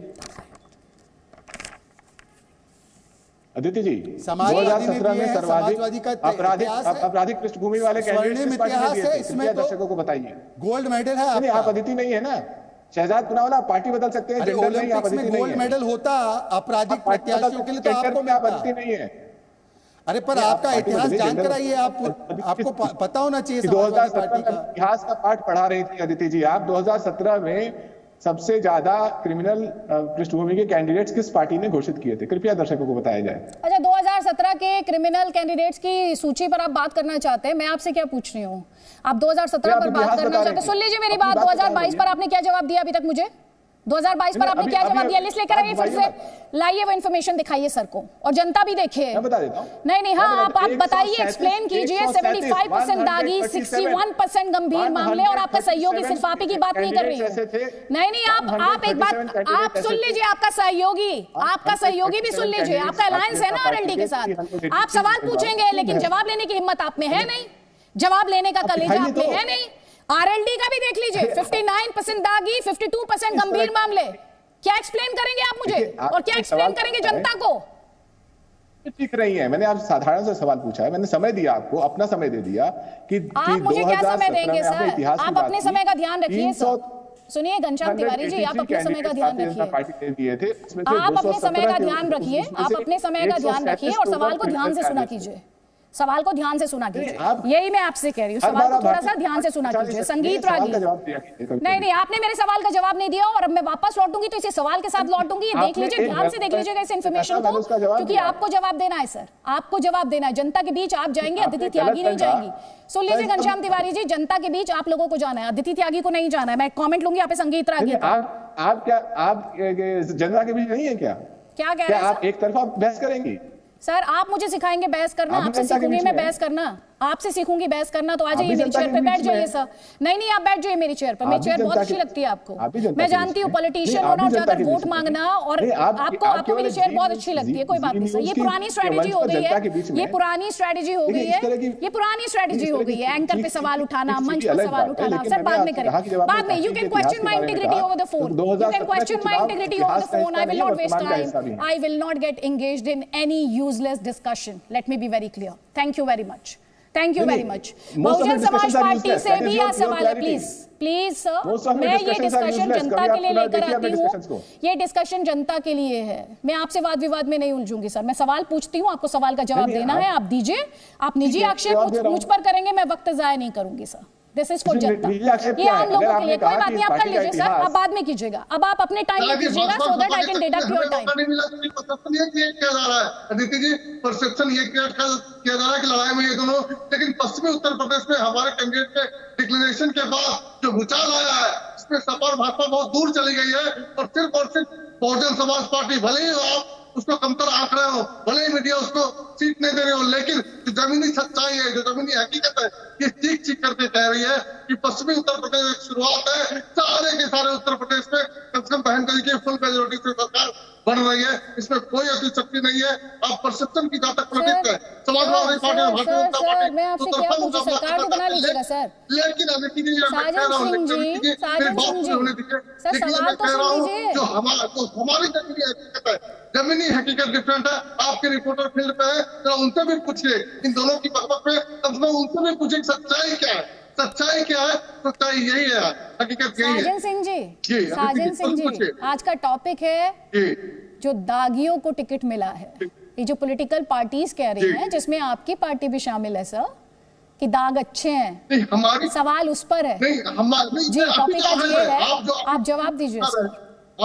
अदिति जी। 2017 में सर्वाधिक आपराधिक पृष्ठभूमि वाले कैंडिडेट्स किस पार्टी ने दिए थे, कृपया दर्शकों को बताइए। गोल्ड मेडल है। आप अदिति नहीं है ना, शहजाद पूनावाला, पार्टी बदल सकते हैं, जेंडर नहीं, आप अदिति नहीं है। गोल्ड मेडल होता आपराधिक प्रत्याशियों के लिए तो आपको में आप अदिति नहीं है। अरे पर आपका इतिहास जानकर आइए, आपको पता होना चाहिए। 2017 का इतिहास का पाठ पढ़ा रही थी अदिति जी आप। 2017 में सबसे ज्यादा क्रिमिनल पृष्ठभूमि के कैंडिडेट्स किस पार्टी ने घोषित किए थे, कृपया दर्शकों को बताया जाए। अच्छा, 2017 के क्रिमिनल कैंडिडेट्स की सूची पर आप बात करना चाहते हैं, मैं आपसे क्या पूछ रही हूँ? आप 2017 पर बात करना चाहते हैं? सुन लीजिए मेरी बात। 2022 पर आपने क्या जवाब दिया अभी तक मुझे? 2022 पर आपने क्या जवाब दिया? लिस्ट लेकर आइए, फिर से लाइए वो इन्फॉर्मेशन दिखाइए सर को, और जनता भी देखे। मैं बता देता हूं। नहीं, हाँ, आप बताइए, एक्सप्लेन कीजिए। 75% दागी, 61% गंभीर मामले, और आपका सहयोगी, सिर्फ आप ही की बात नहीं कर रही हूँ। नहीं, आप एक बात आप सुन लीजिए, आपका सहयोगी भी सुन लीजिए। आपका अलायंस है ना आरएलडी के साथ। आप सवाल पूछेंगे लेकिन जवाब लेने की हिम्मत आप में है नहीं, जवाब लेने का कलेजा आप में है नहीं। आरएलडी का भी देख लीजिए, 59% दागी, 52% गंभीर मामले। क्या एक्सप्लेन करेंगे आप मुझे, और क्या एक्सप्लेन करेंगे जनता को? ठीक रही है, मैंने आप साधारण सा सवाल पूछा है, मैंने समय दिया आपको, अपना समय दे दिया कि आप मुझे क्या समय देंगे सर? आप अपने समय का ध्यान रखिए सर। सुनिए घनश्याम तिवारी जी, आप अपने समय का ध्यान रखिए, आप अपने समय का ध्यान रखिए, आप अपने समय का ध्यान रखिए, और सवाल को ध्यान से सुना कीजिए, सवाल को ध्यान से सुना कीजिए। यही मैं आपसे कह रही हूँ, सवाल को थोड़ा सा ध्यान से सुना कीजिए। संगीत रागी, नहीं, आपने मेरे सवाल का जवाब नहीं दिया, और अब मैं वापस लौटूंगी तो इसी सवाल के साथ लौटूंगी। ये देख लीजिए, ध्यान से देख लीजिएगा इस इन्फॉर्मेशन को, क्योंकि आपको जवाब देना है सर, आपको जवाब देना है। जनता के बीच आप जाएंगे, अदिति त्यागी नहीं जाएंगी। सुन लीजिए घनश्याम तिवारी जी, जनता के बीच आप लोगों को जाना है, अदिति त्यागी को नहीं जाना है। मैं कॉमेंट लूंगी यहाँ पे संगीत रागी। आप जनता के बीच नहीं है क्या कह रहे हैं? आप एक तरफा बहस करेंगी सर? आप मुझे सिखाएंगे बहस करना? आपसे सीखूंगी मैं बहस करना? आपसे सीखूंगी बहस करना, तो आ जाइए मेरी चेयर पे बैठ जाइए सर। नहीं आप बैठ जाइए मेरी चेयर पर, मेरी चेयर बहुत अच्छी लगती है आपको, मैं जानती हूँ पॉलिटिशियन होना और ज्यादा वोट मांगना, और आपको मेरी चेयर बहुत अच्छी लगती है, कोई बात नहीं सर। ये पुरानी स्ट्रेटेजी हो गई है, ये पुरानी स्ट्रेटेजी हो गई है, ये पुरानी स्ट्रेटेजी हो गई है, एंकर पे सवाल उठाना, मंच पर सवाल उठाना। सर बाद में करें, बाद में। You can question my integrity over the phone, you can question my integrity over the phone, I will not waste time, I will not get engaged in any useless discussion, let me be very clear. Thank you very much, thank you very much. Bahujan Samaj Party से भी यह सवाल है, please sir, मैं ये discussion जनता के लिए लेकर आती हूँ, ये डिस्कशन जनता के लिए है, मैं आपसे वाद विवाद में नहीं उलझूंगी सर। मैं सवाल पूछती हूँ, आपको सवाल का जवाब देना है, आप दीजिए। आप निजी आक्षेप मुझ पर करेंगे, मैं वक्त जाया नहीं करूंगी सर। दिस इज फॉर जनता, ये आम लोगों के लिए। कोई बात नहीं, आप कर लीजिए सर, आप बाद में कीजिएगा, अब आप अपने टाइम में कीजिएगा, so that I can deduct your time. Aditi ji, perception ये किया जा रहा है कि लड़ाई में ये दोनों, लेकिन पश्चिमी उत्तर प्रदेश में हमारे कैंडिडेट के डिक्लेरेशन के बाद जो भूचाल आया है, इसमें सपा और भाजपा बहुत दूर चली गई है, और सिर्फ बहुजन समाज पार्टी, भले ही आप उसको कमतर आंक रहे हो, भले ही मीडिया उसको सीट नहीं दे रहे हो, लेकिन जो जमीनी सच्चाई है, जो जमीनी हकीकत है, ये चीख करके कह रही है कि पश्चिमी उत्तर प्रदेश एक शुरुआत है, सारे के सारे उत्तर प्रदेश में कम से कम बहन की फुल मेजोरिटी से सरकार बन रही है, इसमें कोई ऐसी शक्ति नहीं है। आप परसेप्शन की जहां तक पॉलिटिक्स है, समाजवादी पार्टी और भारतीय जनता पार्टी, सरकार तो बना लीजिएगा सर। लेकिन अदिति जी, जो हमारी जमीनी हकीकत डिफरेंट है, आपके रिपोर्टर फील्ड पे है, तो उनसे भी पूछिए, इन दोनों की बहस पे कम से कम उनसे भी पूछिए सच्चाई क्या है, सच्चाई क्या है, सच्चाई यही है, हकीकत यही है। साजन सिंह जी, आज का टॉपिक है जो दागियों को टिकट मिला है, ये जो पॉलिटिकल पार्टीज कह रही हैं, जिसमें आपकी पार्टी भी शामिल है सर, कि दाग अच्छे हैं, हमारी सवाल उस पर है जी, टॉपिक आज ये है, आप जवाब दीजिए सर।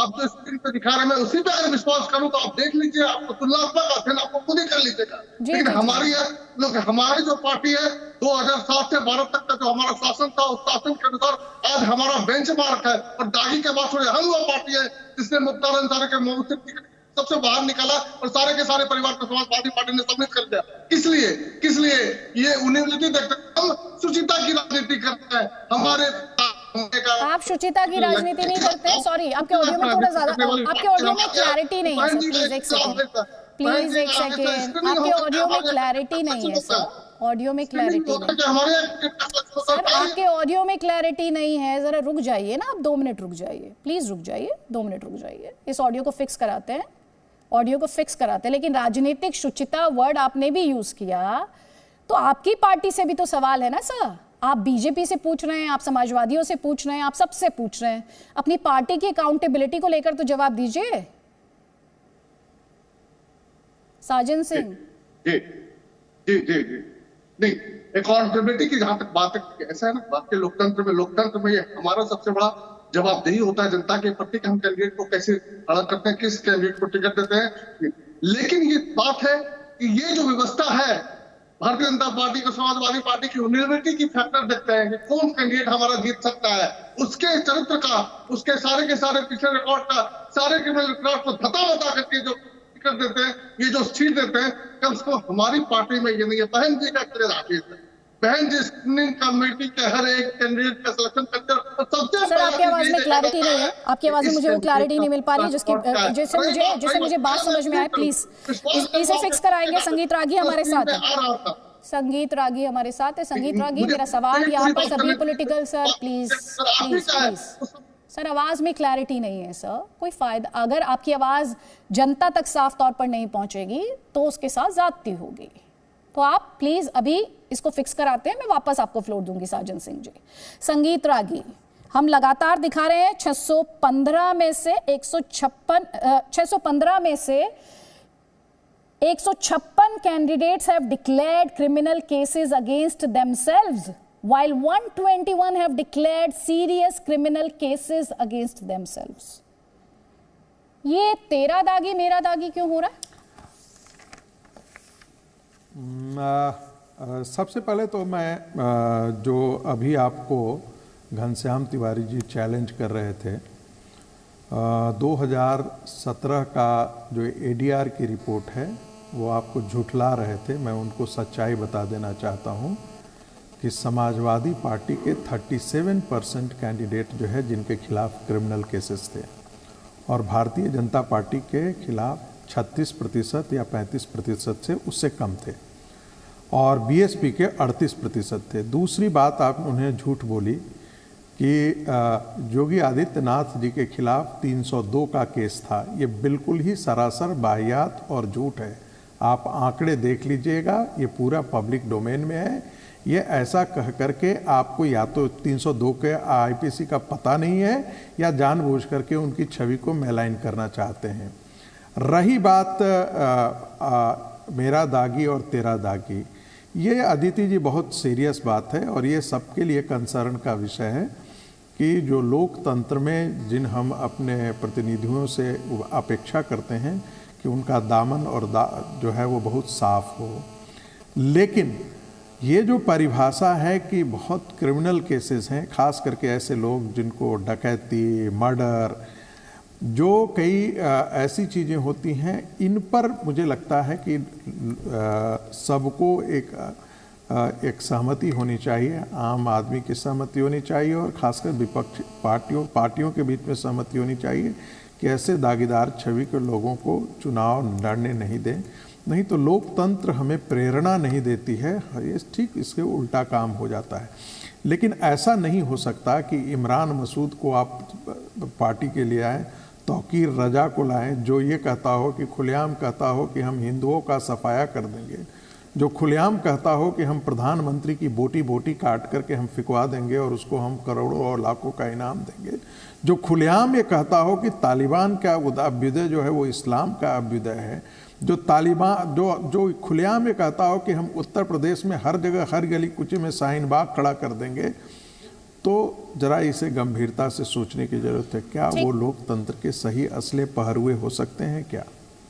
आप जो स्क्रीन पे दिखा रहे हैं, मैं उसी पे अगर विश्वास करूं तो आप देख लीजिए, आपको तुलनात्मक अध्ययन आपको खुद ही कर लीजिएगा। लेकिन हमारी जो पार्टी है, 2007 से 12 तक का जो हमारा शासन था, उस शासन के अनुसार आज हमारा बेंचमार्क है, और दागी के बाद हम वो पार्टी है जिसने मुख्तार अंसारी के मुंह से सबसे बाहर निकाला, और सारे के सारे परिवार को समाजवादी पार्टी ने सम्मिलित कर दिया। किस लिए ये उन्हें देखते, हम सुचिता की राजनीति करते हैं, हमारे आप शुचिता की राजनीति नहीं करते। सॉरी, आपके ऑडियो में थोड़ा ज्यादा, आपके ऑडियो में क्लैरिटी नहीं है सर, प्लीज एक सेकंड, आपके ऑडियो में क्लैरिटी नहीं है सर, ऑडियो में क्लैरिटी नहीं सर, आपके ऑडियो में क्लैरिटी नहीं है, जरा रुक जाइए ना, आप 2 मिनट रुक जाइए, प्लीज रुक जाइए, 2 मिनट रुक जाइए, इस ऑडियो को फिक्स कराते हैं, ऑडियो को फिक्स कराते हैं। लेकिन राजनीतिक शुचिता वर्ड आपने भी यूज किया, तो आपकी पार्टी से भी तो सवाल है ना सर, आप बीजेपी से पूछ रहे हैं, आप समाजवादियों से पूछ रहे हैं, आप सबसे पूछ रहे हैं, अपनी पार्टी की अकाउंटेबिलिटी को लेकर तो जवाब दीजिए साजन सिंह। जी नहीं, अकाउंटेबिलिटी की जहां तक बात है, ऐसा है ना, बाकी लोकतंत्र में ये हमारा सबसे बड़ा जवाबदेही होता है जनता के प्रति, हम कैंडिडेट को कैसे खड़ा करते हैं, किस कैंडिडेट को टिकट देते हैं। लेकिन ये बात है कि ये जो व्यवस्था है, भारतीय जनता पार्टी को समाजवादी पार्टी की यूनिवर्सिटी की फैक्टर देखते हैं कि कौन कैंडिडेट हमारा जीत सकता है, उसके चरित्र का, उसके सारे के सारे पिछले रिकॉर्ड का, सारे क्रिमिनल रिकॉर्ड को बता करके जो टिकट देते हैं, ये जो सीट देते हैं, कम से कम हमारी पार्टी में ये नहीं है। बहन जी का क्रेज आफिस है, बहन जी स्क्रीनिंग कमेटी के हर एक कैंडिडेट का सिलेक्शन करते हैं, और सबसे सर आपकी आवाज में क्लैरिटी नहीं है, आपकी आवाज में मुझे वो क्लैरिटी नहीं मिल पा रही है जिससे मुझे बात समझ में आए। प्लीज इसे फिक्स कराएंगे। संगीत रागी हमारे साथ है, संगीत रागी हमारे साथ है। संगीत रागी, मेरा सवाल यहाँ पर सभी पॉलिटिकल सर प्लीज सर, आवाज में क्लैरिटी नहीं है सर, कोई फायदा, अगर आपकी आवाज जनता तक साफ तौर पर नहीं पहुंचेगी तो उसके साथ ज्यादती होगी। तो आप प्लीज अभी इसको फिक्स कराते हैं, मैं वापस आपको फ्लोर दूंगी साजन सिंह जी। संगीत रागी, हम लगातार दिखा रहे हैं 615 में से 156 candidates have declared criminal cases against themselves, while 121 have declared serious criminal cases against themselves. ये तेरा दागी मेरा दागी क्यों हो रहा है? सबसे पहले तो मैं जो अभी आपको घनश्याम तिवारी जी चैलेंज कर रहे थे, 2017 का जो एडीआर की रिपोर्ट है वो आपको झुठला रहे थे। मैं उनको सच्चाई बता देना चाहता हूँ कि समाजवादी पार्टी के 37% कैंडिडेट जो है जिनके खिलाफ क्रिमिनल केसेस थे, और भारतीय जनता पार्टी के खिलाफ 36% या 35% से उससे कम थे, और बीएसपी के 38% थे। दूसरी बात, आप उन्हें झूठ बोली कि योगी आदित्यनाथ जी के खिलाफ 302 का केस था। ये बिल्कुल ही सरासर वाहियात और झूठ है। आप आंकड़े देख लीजिएगा, ये पूरा पब्लिक डोमेन में है। ये ऐसा कह करके आपको या तो 302 के आईपीसी का पता नहीं है या जानबूझ करके उनकी छवि को मैलाइन करना चाहते हैं। रही बात मेरा दागी और तेरा दागी, ये अदिति जी बहुत सीरियस बात है और ये सबके लिए कंसर्न का विषय है कि जो लोकतंत्र में जिन हम अपने प्रतिनिधियों से अपेक्षा करते हैं कि उनका दामन और जो है वो बहुत साफ हो, लेकिन ये जो परिभाषा है कि बहुत क्रिमिनल केसेस हैं, खास करके ऐसे लोग जिनको डकैती, मर्डर, जो कई ऐसी चीज़ें होती हैं, इन पर मुझे लगता है कि सबको एक सहमति होनी चाहिए, आम आदमी की सहमति होनी चाहिए और खासकर विपक्ष पार्टियों के बीच में सहमति होनी चाहिए कि ऐसे दागीदार छवि के लोगों को चुनाव लड़ने नहीं दें। नहीं तो लोकतंत्र हमें प्रेरणा नहीं देती है, ये ठीक इसके उल्टा काम हो जाता है। लेकिन ऐसा नहीं हो सकता कि इमरान मसूद को आप पार्टी के लिए आए, तौकीर रजा को लाएं जो ये कहता हो कि खुलेआम कहता हो कि हम हिंदुओं का सफाया कर देंगे, जो खुलेआम कहता हो कि हम प्रधानमंत्री की बोटी बोटी काट करके हम फिकवा देंगे और उसको हम करोड़ों और लाखों का इनाम देंगे, जो खुलेआम ये कहता हो कि तालिबान का अभ्युदय जो है वो इस्लाम का अभ्युदय है, जो तालिबान जो खुलेआम ये कहता हो कि हम उत्तर प्रदेश में हर जगह हर गली कुची में शाहीन बाग खड़ा कर देंगे, तो जरा इसे गंभीरता से सोचने की जरूरत है। क्या वो लोकतंत्र के सही असले पहरुए हो सकते हैं क्या?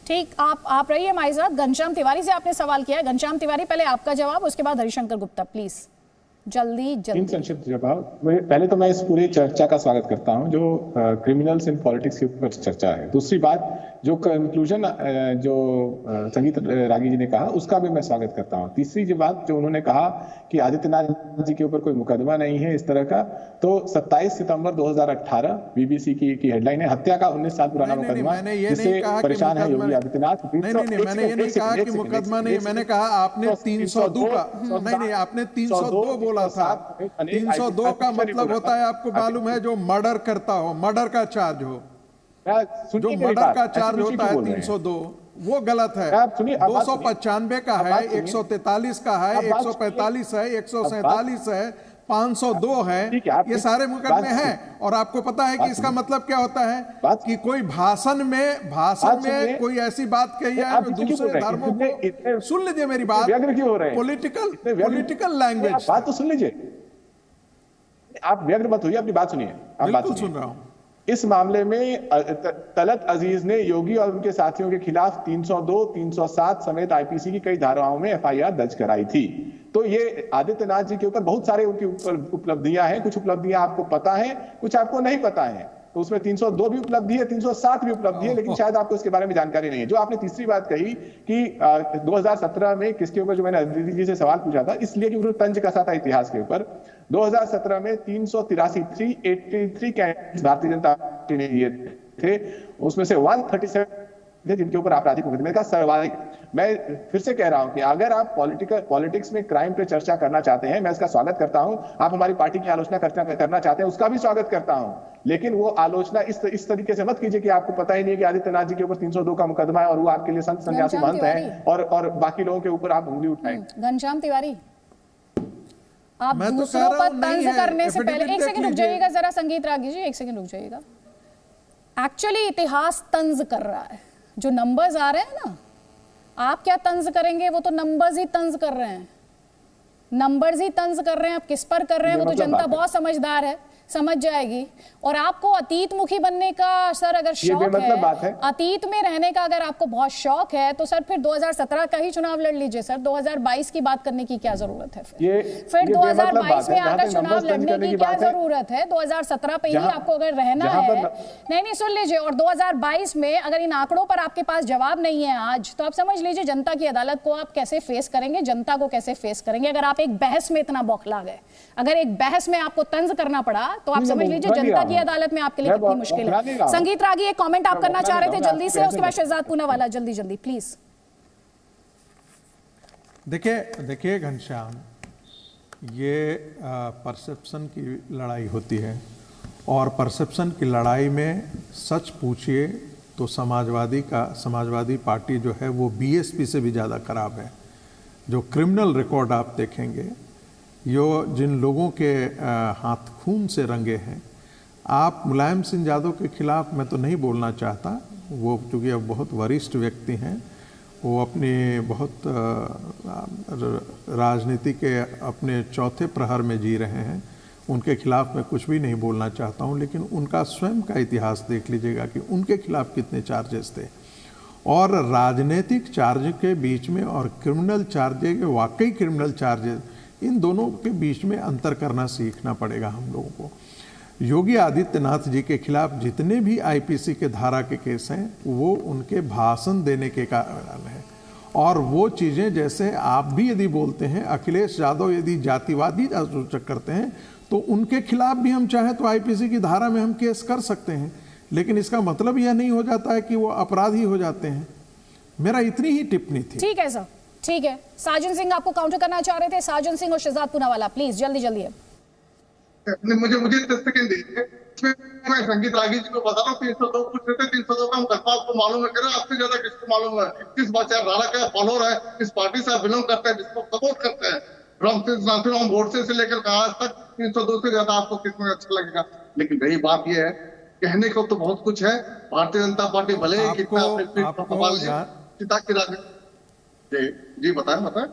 ठीक, आप रहिए हमारे साथ। घनश्याम तिवारी से आपने सवाल किया है। घनश्याम तिवारी, पहले आपका जवाब, उसके बाद हरिशंकर गुप्ता, प्लीज जल्दी। संक्षिप्त जवाब। पहले तो मैं इस पूरी चर्चा का स्वागत करता हूं जो क्रिमिनल्स इन पॉलिटिक्स के ऊपर चर्चा है। दूसरी बात, जो कंक्लूजन जो संगीत रागी जी ने कहा उसका भी मैं स्वागत करता हूं। तीसरी जो बात जो उन्होंने कहा कि आदित्यनाथ जी के ऊपर कोई मुकदमा नहीं है इस तरह का, तो 27 सितंबर 2018 बीबीसी की हेडलाइन है, हत्या का 19 साल पुराना मुकदमा जिससे परेशान है योगी आदित्यनाथ। मैंने ये नहीं कहा कि मुकदमा नहीं, मैंने कहा आपने 302 का नहीं, आपने 302 बोला था। 302 का मतलब होता है, आपको मालूम है, जो मर्डर करता हो, मर्डर का चार्ज हो, जो मर्डर का चार्ज होता है 302, वो गलत है। 295 का है, 143 का है, 145 है, 147 है, 502 है, ये सारे मुकदमे हैं। और आपको पता है कि इसका मतलब क्या होता है कि कोई भाषण में कोई ऐसी बात कही है दूसरे धर्मों को, सुन लीजिए मेरी बात, पॉलिटिकल लैंग्वेज, बात तो सुन लीजिए, आप व्यग्र मत होइए, अपनी बात सुनिए। बिल्कुल सुन रहा हूं। इस मामले में तलत अजीज ने योगी और उनके साथियों के खिलाफ 302, 307 समेत आईपीसी की कई धाराओं में एफआईआर दर्ज कराई थी। तो ये आदित्यनाथ जी के ऊपर बहुत सारे उनकी उपलब्धियां हैं, कुछ उपलब्धियां आपको पता है, कुछ आपको नहीं पता है। तो उसमें 302 भी उपलब्धि है, 307 भी उपलब्धि है, लेकिन शायद आपको इसके बारे में जानकारी नहीं है। जो आपने तीसरी बात कही कि 2017 में किसके ऊपर, जो मैंने अदिति जी से सवाल पूछा था, इसलिए कि उन्होंने तंज कसा था इतिहास के ऊपर। 2017 में 383 कैंडिडेट भारतीय जनता पार्टी ने दिए थे, उसमें से 137 थे जिनके ऊपर आपराधिक मुकदमे का सर्वाधिक। मैं फिर से कह रहा हूं कि अगर आप पॉलिटिक्स में क्राइम पे चर्चा करना चाहते हैं, मैं इसका स्वागत करता हूं। आप हमारी पार्टी की आलोचना करना चाहते हैं, उसका भी स्वागत करता हूं, लेकिन वो आलोचना इस तरीके से मत कीजिए कि आपको पता ही नहीं है कि आदित्यनाथ जी के ऊपर 302 का मुकदमा है और वो आपके लिए संत सन्यासी महंत है और बाकी लोगों के ऊपर आप उंगली उठाएंगे। घनश्याम तिवारी, आप दूसरों पर तंज करने से पहले एक सेकंड रुक जाइएगा जरा। संगीत रागी जी, एक सेकंड रुक जाइएगा। एक्चुअली इतिहास तंज कर रहा है, जो नंबर्स आ रहे हैं ना, आप क्या तंज करेंगे, वो तो नंबर्स ही तंज कर रहे हैं, नंबर्स ही तंज कर रहे हैं। आप किस पर कर रहे हैं वो तो जनता बहुत समझदार है। समझ जाएगी। और आपको अतीत मुखी बनने का सर अगर शौक है, अतीत में रहने का अगर आपको बहुत शौक है, तो सर फिर 2017 का ही चुनाव लड़ लीजिए सर। 2022 की बात करने की क्या जरूरत है? फिर 2022 में आकर चुनाव लड़ने की क्या जरूरत है? 2017 पे ही आपको अगर रहना है। नहीं सुन लीजिए, और 2022 में अगर इन आंकड़ों पर आपके पास जवाब नहीं है आज, तो आप समझ लीजिए जनता की अदालत को आप कैसे फेस करेंगे, जनता को कैसे फेस करेंगे। अगर आप एक बहस में इतना बौखला गए, अगर एक बहस में आपको तंज करना पड़ा, तो आप समझ लीजिए जनता की अदालत में आपके लिए कितनी मुश्किल है। संगीत रागी एक कमेंट आप करना चाह रहे थे जल्दी से, उसके बाद शहजाद पूनावाला जल्दी प्लीज। देखिए घनश्याम, ये परसेप्शन की लड़ाई होती है, और परसेप्शन की लड़ाई में सच पूछिए तो समाजवादी पार्टी जो है वो बीएसपी से भी ज़्यादा खराब है। जो क्रिमिनल रिकॉर्ड आप देखेंगे, जिन लोगों के हाथ खून से रंगे हैं, आप मुलायम सिंह यादव के खिलाफ मैं तो नहीं बोलना चाहता, वो चूँकि अब बहुत वरिष्ठ व्यक्ति हैं, वो अपनी बहुत राजनीति के अपने चौथे प्रहर में जी रहे हैं, उनके खिलाफ मैं कुछ भी नहीं बोलना चाहता हूं, लेकिन उनका स्वयं का इतिहास देख लीजिएगा कि उनके खिलाफ कितने चार्जेस थे। और राजनीतिक चार्ज के बीच में और क्रिमिनल चार्जेस, वाकई क्रिमिनल चार्जेस, इन दोनों के बीच में अंतर करना सीखना पड़ेगा हम लोगों को। योगी आदित्यनाथ जी के खिलाफ जितने भी आईपीसी के धारा के केस हैं, वो उनके भाषण देने के कारण है। और वो चीज़ें, जैसे आप भी यदि बोलते हैं, अखिलेश यादव यदि जातिवादी सूचक करते हैं, तो उनके खिलाफ भी हम चाहें तो आईपीसी की धारा में हम केस कर सकते हैं, लेकिन इसका मतलब यह नहीं हो जाता है कि वो अपराधी हो जाते हैं। मेरा इतनी ही टिप्पणी थी। ठीक है सर, ठीक है। साजन सिंह आपको काउंटर करना चाह रहे थे, साजन सिंह और शहजाद पूनावाला प्लीज जल्दी है। मुझे 10 सेकंड दीजिए। मैं संगीत रागी जी को बता रहा हूँ, 302 पूछ रहे थे, 302 का मुकदमा आपको मालूम है? आपसे ज्यादा किसको मालूम है? किस विचारधारा का फॉलोअर है, किस पार्टी से आप बिलोंग करते हैं, जिसको सपोर्ट करते हैं? राम गोडसे से लेकर आज तक 302 से ज्यादा आपको किसमें अच्छा लगेगा? लेकिन रही बात यह है, कहने को तो बहुत कुछ है। भारतीय जनता पार्टी भले ही कितना सुचिता की राजनीति, जी बताएं,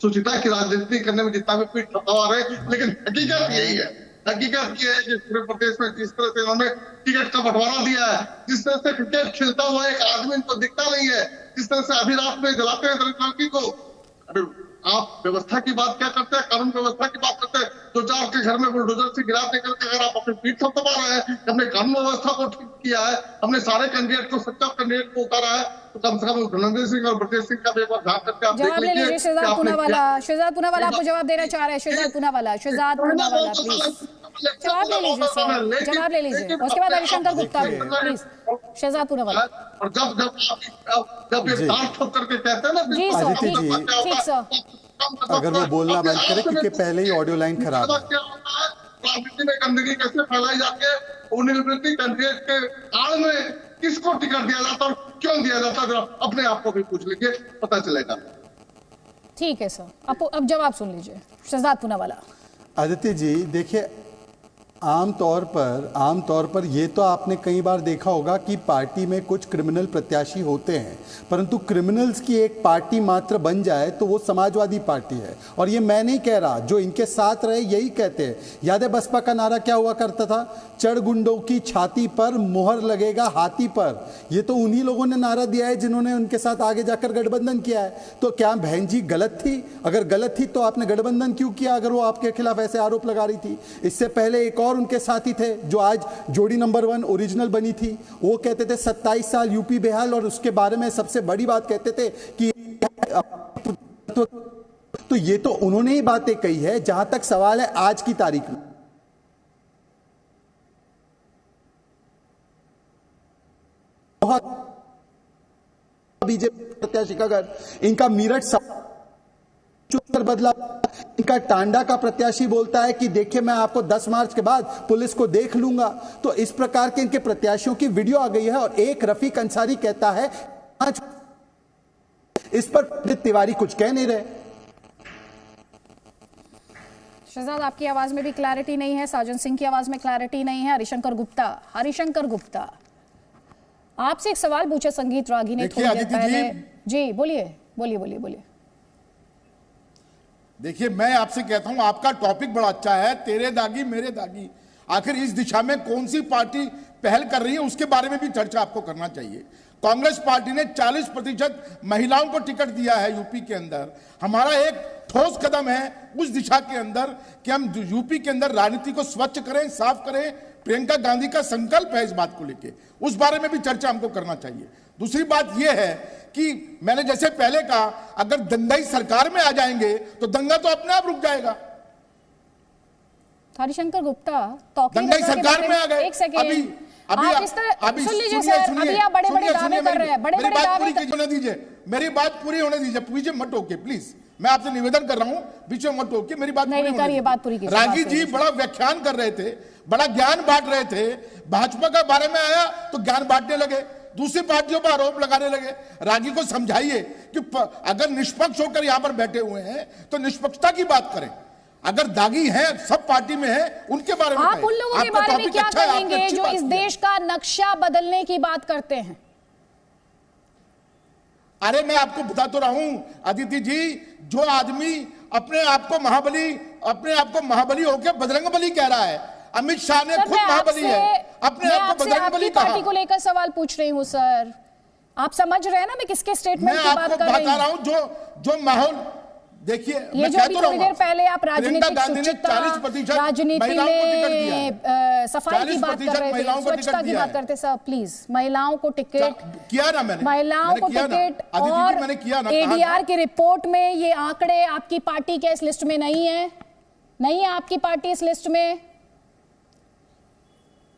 सुचिता की राजनीति करने में जितना भी पीठ थपथपा रहे, लेकिन हकीकत यही है, हकीकत ये है कि पूरे प्रदेश में जिस तरह से इन्होंने टिकट का बंटवारा दिया है, जिस तरह से क्रिकेट खेलता हुआ एक आदमी इनको दिखता नहीं है, जिस तरह से अभी रात में जलाते हैं दलित लड़की को। अरे आप व्यवस्था की बात क्या करते हैं? कानून व्यवस्था की बात करते हैं। 2-4 के घर में बुलडोजर से गिरा देकर के अगर आप अपनी पीठ थपथपा रहे हैं, हमने कानून व्यवस्था को ठीक किया है, हमने सारे कैंडिडेट को, सच्चा कैंडिडेट को उतारा है, तो कम से कम धर्मेंद्र सिंह और ब्रजेश सिंह का भी एक बार ध्यान करके आप देख लीजिए। शहजाद पूनावाला आपको जवाब देना चाह रहे हैं। शहजाद पूनावाला प्लीज जवाब ले लीजिए सर, जवाब ले लीजिए। उसके बाद हरिशंकर गुप्ता प्लीज। शहजाद पूनावाला। और जब ये दांत ठोक करके कहते हैं ना, जी सर, ठीक सर, अगर वो बोलना बंद करे, क्योंकि पहले ही ऑडियो लाइन खराब है। राजनीति में गंदगी कैसे फैलाई जाती है, उन्हीं कैंडिडेट के आड़ में किसको टिकट दिया जाता और क्यों दिया जाता, जरा अपने आप को भी पूछ लीजिए, पता चलेगा। ठीक है सर, अब जवाब सुन लीजिए। शहजाद पूनावाला। आदित्य जी देखिए, आमतौर पर ये तो आपने कई बार देखा होगा कि पार्टी में कुछ क्रिमिनल प्रत्याशी होते हैं, परंतु क्रिमिनल्स की एक पार्टी मात्र बन जाए तो वो समाजवादी पार्टी है। और ये मैं नहीं कह रहा, जो इनके साथ रहे यही कहते हैं। याद है बसपा का नारा क्या हुआ करता था? चढ़ गुंडों की छाती पर मुहर लगेगा हाथी पर। ये तो उन्हीं लोगों ने नारा दिया है जिन्होंने उनके साथ आगे जाकर गठबंधन किया है। तो क्या बहन जी गलत थी? अगर गलत थी तो आपने गठबंधन क्यों किया, अगर वो आपके खिलाफ ऐसे आरोप लगा रही थी? इससे पहले एक और उनके साथी थे जो आज जोड़ी नंबर 1 ओरिजिनल बनी थी, वो कहते थे 27 साल यूपी बेहाल, और उसके बारे में सबसे बड़ी बात कहते थे कि तो ये तो उन्होंने ही बातें कही है। जहां तक सवाल है आज की तारीख में, बहुत बीजेपी प्रत्याशी का अगर इनका मीरठ बदला, इनका टांडा का प्रत्याशी बोलता है कि देखिए मैं आपको 10 मार्च के बाद पुलिस को देख लूंगा। तो इस प्रकार के इनके प्रत्याशियों की वीडियो आ गई है। और एक रफीक अंसारी कहता है, आज इस पर तिवारी कुछ कह नहीं रहे। शहजाद आपकी आवाज में भी क्लैरिटी नहीं है, साजन सिंह की आवाज में क्लैरिटी नहीं है। हरिशंकर गुप्ता आपसे एक सवाल पूछा संगीत रागी ने थोड़ी देर पहले। जी बोलिए। देखिए मैं आपसे कहता हूं, आपका टॉपिक बड़ा अच्छा है, तेरे दागी मेरे दागी। आखिर इस दिशा में कौन सी पार्टी पहल कर रही है, उसके बारे में भी चर्चा आपको करना चाहिए। कांग्रेस पार्टी ने 40% महिलाओं को टिकट दिया है यूपी के अंदर। हमारा एक ठोस कदम है उस दिशा के अंदर कि हम यूपी के अंदर राजनीति को स्वच्छ करें, साफ करें। प्रियंका गांधी का संकल्प है इस बात को लेके, उस बारे में भी चर्चा हमको करना चाहिए। दूसरी बात यह है कि मैंने जैसे पहले कहा, अगर दंगाई सरकार में आ जाएंगे तो दंगा तो अपने आप रुक जाएगा। हरिशंकर गुप्ता, दंगाई सरकार में आ गए। एक सेकेंड, आप इस तरह सुन लीजिए सर, अभी आप बड़े-बड़े दावे कर रहे हैं, बड़े-बड़े दावे होने दीजिए, मेरी बात पूरी होने दीजिए, बीच में मत टोके प्लीज। मैं आपसे निवेदन कर रहा हूं, बीच में मत टोके, मेरी बात पूरी होने दीजिए। रागी जी बड़ा व्याख्यान कर रहे थे, बड़ा ज्ञान बांट रहे थे, भाजपा के बारे में आया तो ज्ञान बांटने लगे, दूसरी पार्टियों पर आरोप लगाने लगे। रागी को समझाइए कि अगर निष्पक्ष होकर यहां पर बैठे हुए हैं तो निष्पक्षता की बात करें। अगर दागी हैं, सब पार्टी में हैं, उनके बारे में आप उन लोगों के बारे में क्या कहेंगे जो इस देश का नक्शा बदलने की बात करते हैं? अरे मैं आपको बता तो रहा हूं अदिति जी, जो आदमी अपने आप को महाबली होकर बजरंगबली कह रहा है, अमित शाह ने खुद महाबली है, अपने आप को बजरंगबली कहा। पार्टी को लेकर सवाल पूछ रही हूं सर, आप समझ रहे हैं ना मैं किसके स्टेटमेंट की बात कर रही हूं? मैं आपको बता रहा हूं जो माहौल देखिए, ये जो अभी थोड़ी देर पहले आप राजनीतिक शुचिता, राजनीति में सफाई की बात कर रहे थे, स्वच्छता की बात करते सर, प्लीज महिलाओं को टिकट किया ना मैंने, महिलाओं को टिकट, और एडीआर की रिपोर्ट में ये आंकड़े आपकी पार्टी के इस लिस्ट में नहीं है, नहीं है आपकी पार्टी इस लिस्ट में?